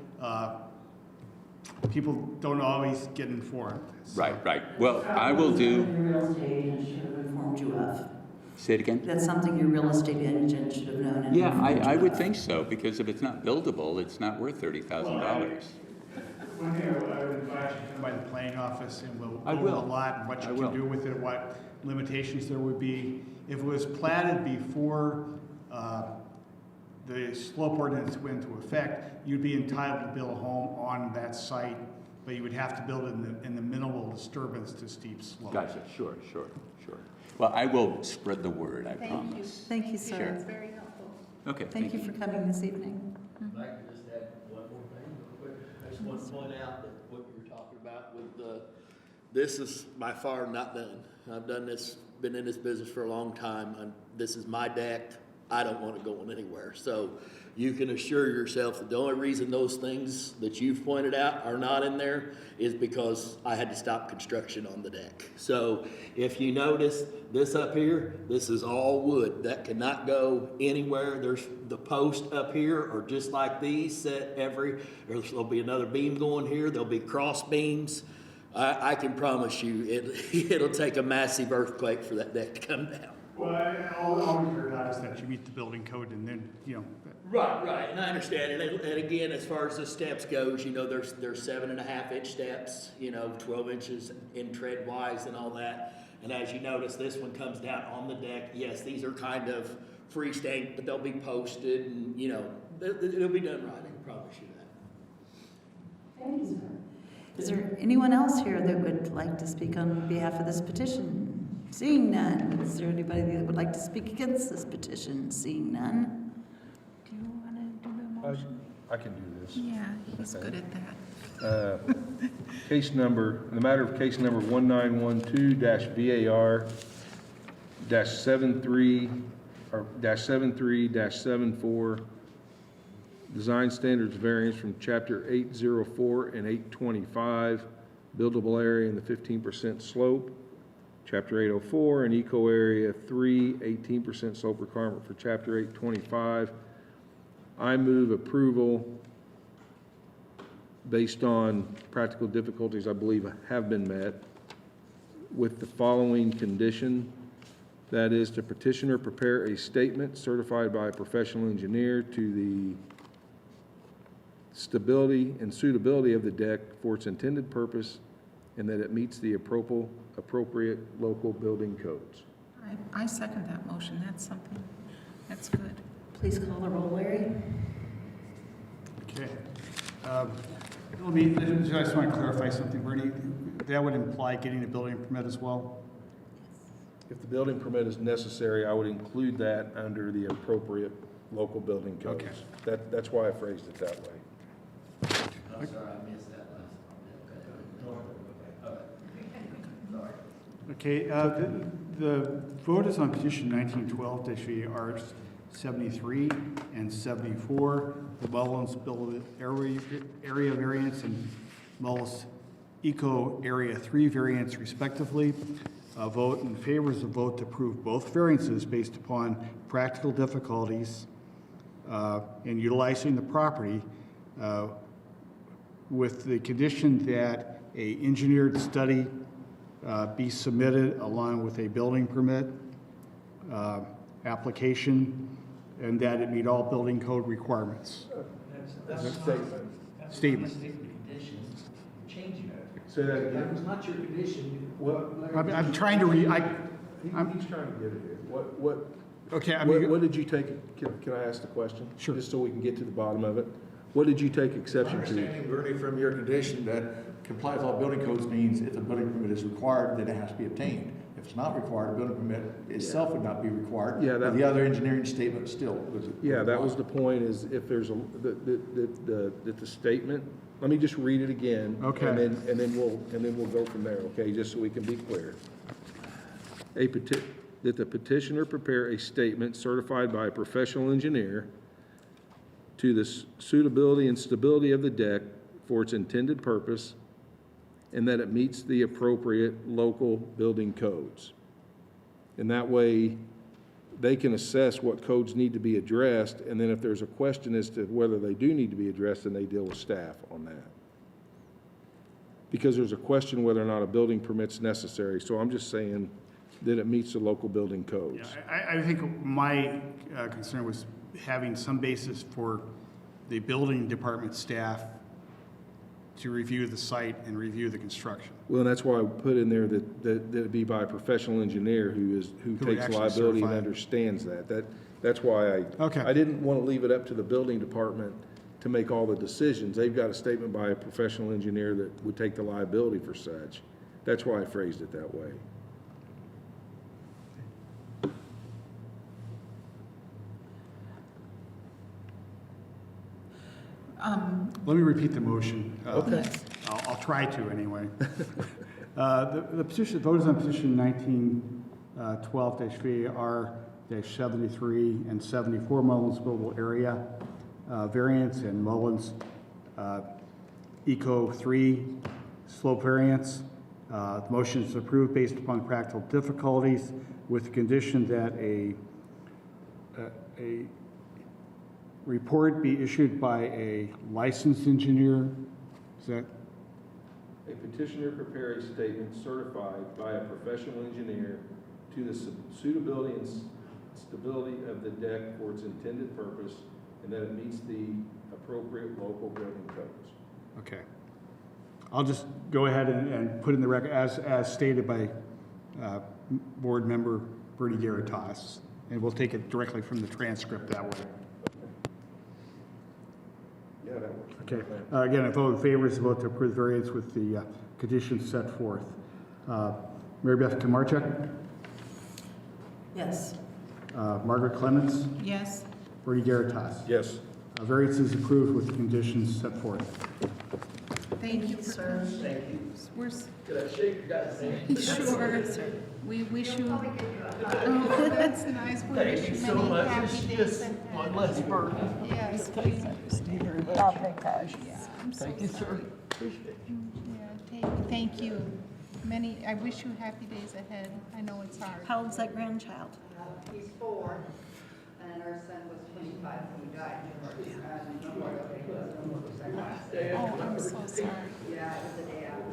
People don't always get informed. So. Right. Well, I will do. Your real estate agent should have informed you of. Say it again? That's something your real estate agent should have known. And Yeah, informed I you would of. think so, because if it's not buildable, it's not worth $30,000. One day I would invite you to come by the planning office, and we'll I go will. over a lot and what you I can will. do with it, what limitations there would be. If it was platted before the slope ordinance went into effect, you'd be entitled to build a home on that site, but you would have to build it in the minimal disturbance to steep slope. Gotcha, sure. Well, I will spread the word, I promise. Thank you, sir. Sure. It's very helpful. Okay, Thank you for coming this evening. I'd like to just add one more thing real quick. I just want to point out that what you were talking about with this is by far not done. I've done this, been in this business for a long time, and this is my deck. I don't want it going anywhere. So you can assure yourself that the only reason those things that you've pointed out are not in there is because I had to stop construction on the deck. So if you notice this up here, this is all wood. That cannot go anywhere. There's the posts up here are just like these set there'll be another beam going here. There'll be cross beams. I can promise you it'll take a massive earthquake for that deck to come down. Well, all we care about is that you meet the building code, and then, Right, and I understand, and again, as far as the steps goes, there's 7.5-inch steps, 12 inches in tread wise and all that, and as you notice, this one comes down on the deck. Yes, these are kind of freestanding, but they'll be posted, and, it'll be done right, I can promise you that. Thank you, sir. Is there anyone else here that would like to speak on behalf of this petition? Seeing none, is there anybody that would like to speak against this petition? Seeing none? Do you want to do the motion? I can do this. Yeah, he's good at that. The matter of case number 1912-VAR-73-74, design standards variance from chapter 804 and 825, buildable area in the 15% slope. Chapter 804 and eco area 3, 18% slope requirement for chapter 825. I move approval based on practical difficulties I believe have been met, with the following condition, that is, the petitioner prepare a statement certified by a professional engineer to the stability and suitability of the deck for its intended purpose, and that it meets the appropriate local building codes. I second that motion. That's something, that's good. Please call the roll, Larry. Okay. Let me, I just want to clarify something, Bernie. That would imply getting a building permit as well? If the building permit is necessary, I would include that under the appropriate local building codes. Okay. That's why I phrased it that way. I'm sorry, I missed that last part. Okay, the vote is on petition 1912-VAR 73 and 74, the Mullins Buildable Area Variance and Mullins Eco Area 3 variance respectively. A vote in favor is a vote to approve both variances based upon practical difficulties in utilizing the property with the condition that a engineered study be submitted along with a building permit application, and that it meet all building code requirements. That's a statement. Statement. Conditions, changing it. Say that again. That was not your condition. I'm trying to read, He's trying to get it here. okay, I mean, What did you take, can I ask the question? Sure. Just so we can get to the bottom of it. What did you take exception to? Understanding, Bernie, from your condition that comply with all building codes means if a building permit is required, then it has to be obtained. If it's not required, a building permit itself would not be required. Yeah, But the other engineering statement still was. Yeah, that was the point, is if there's the statement, let me just read it again. Okay. And then we'll go from there, okay, just so we can be clear. That the petitioner prepare a statement certified by a professional engineer to the suitability and stability of the deck for its intended purpose, and that it meets the appropriate local building codes. And that way, they can assess what codes need to be addressed, and then if there's a question as to whether they do need to be addressed, then they deal with staff on that. Because there's a question whether or not a building permit's necessary, so I'm just saying that it meets the local building codes. yeah, I think my concern was having some basis for the building department staff to review the site and review the construction. Well, and that's why I put in there that it be by a professional engineer who takes actually liability and certify it. understands that. That's why Okay. I didn't want to leave it up to the building department to make all the decisions. They've got a statement by a professional engineer that would take the liability for such. That's why I phrased it that way. Let me repeat the motion. Okay. I'll try to anyway. The petition, vote is on petition 1912-VAR-73 and 74 Mullins Buildable Area variance and Mullins Eco 3 slope variance. The motion is approved based upon practical difficulties with the condition that a report be issued by a licensed engineer. Is that? A petitioner prepare a statement certified by a professional engineer to the suitability and stability of the deck for its intended purpose, and that it meets the appropriate local building codes. Okay. I'll just go ahead and put in the record, as stated by board member Bernie Garitas, and we'll take it directly from the transcript that way. Yeah, that works. Okay. Again, a vote in favor is a vote to approve the variance with the conditions set forth. Mary Beth Kamarchuk, Yes. Margaret Clements, Yes? Bernie Garitas. Yes. Variance is approved with the conditions set forth. Thank you, sir. Thank you. We're, Could I shake your guys' hand? sure. We wish you, oh, that's nice. We Thank wish you you so many much. happy It's days just ahead. one less burden. Yes, we, I'll take that. yeah, I'm so Thank you, sir. sorry. Appreciate you. Yeah, thank you. I wish you happy days ahead. I know it's hard. How old's that grandchild? He's 4, and our son was 25 when he died. Memorial Day was the last day. Oh, I'm so sorry. Yeah, it was the day after my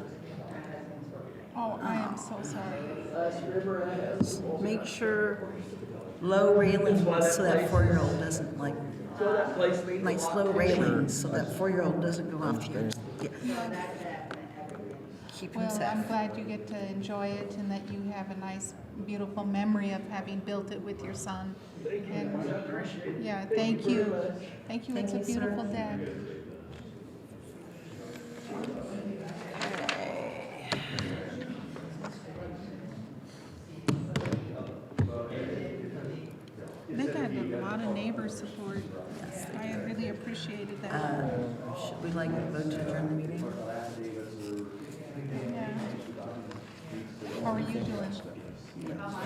husband's birthday. Oh, I am so sorry. Make sure low railings so that 4-year-old doesn't like, nice low railings so that 4-year-old doesn't go off the edge. Yeah. Keep him Well, safe. I'm glad you get to enjoy it and that you have a nice, beautiful memory of having built it with your son. And yeah, thank you. Thank you. It's a Thank you, sir. beautiful day. They got a lot of neighbor support. I really appreciated that. Should we like vote to adjourn the meeting? Yeah. How are you doing?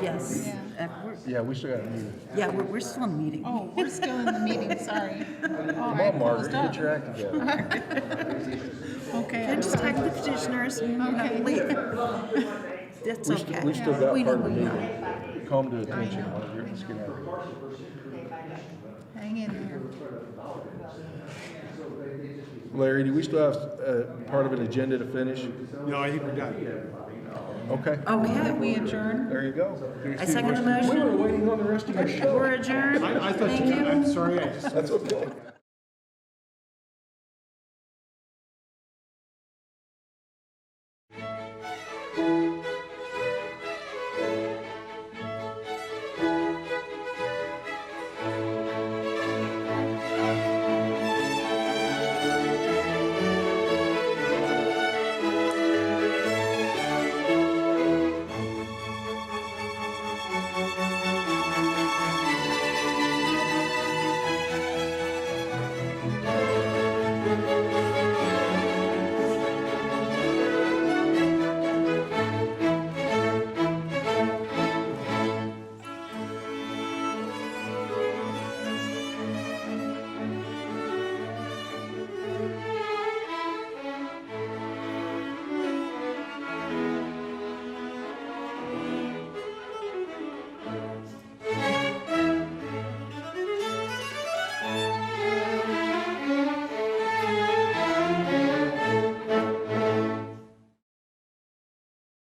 Yes. Yeah. Yeah, we still got a meeting. Yeah, we're still in meeting. Oh, we're still in the meeting, sorry. Oh, Come I on, Margaret, closed up. get your act together. Okay. And just tag the petitioners and Okay. leave. That's We okay. we still got We part know, of the we meeting. know. Calm to attention, Margaret, let's get out of here. Hang in there. Larry, do we still have part of an agenda to finish? No, I think we're done. Okay, Okay, We adjourn? there you go. I second the We were motion. waiting on the rest of your show. We're adjourned. I thought Thank you, you. I'm sorry, I just. That's okay.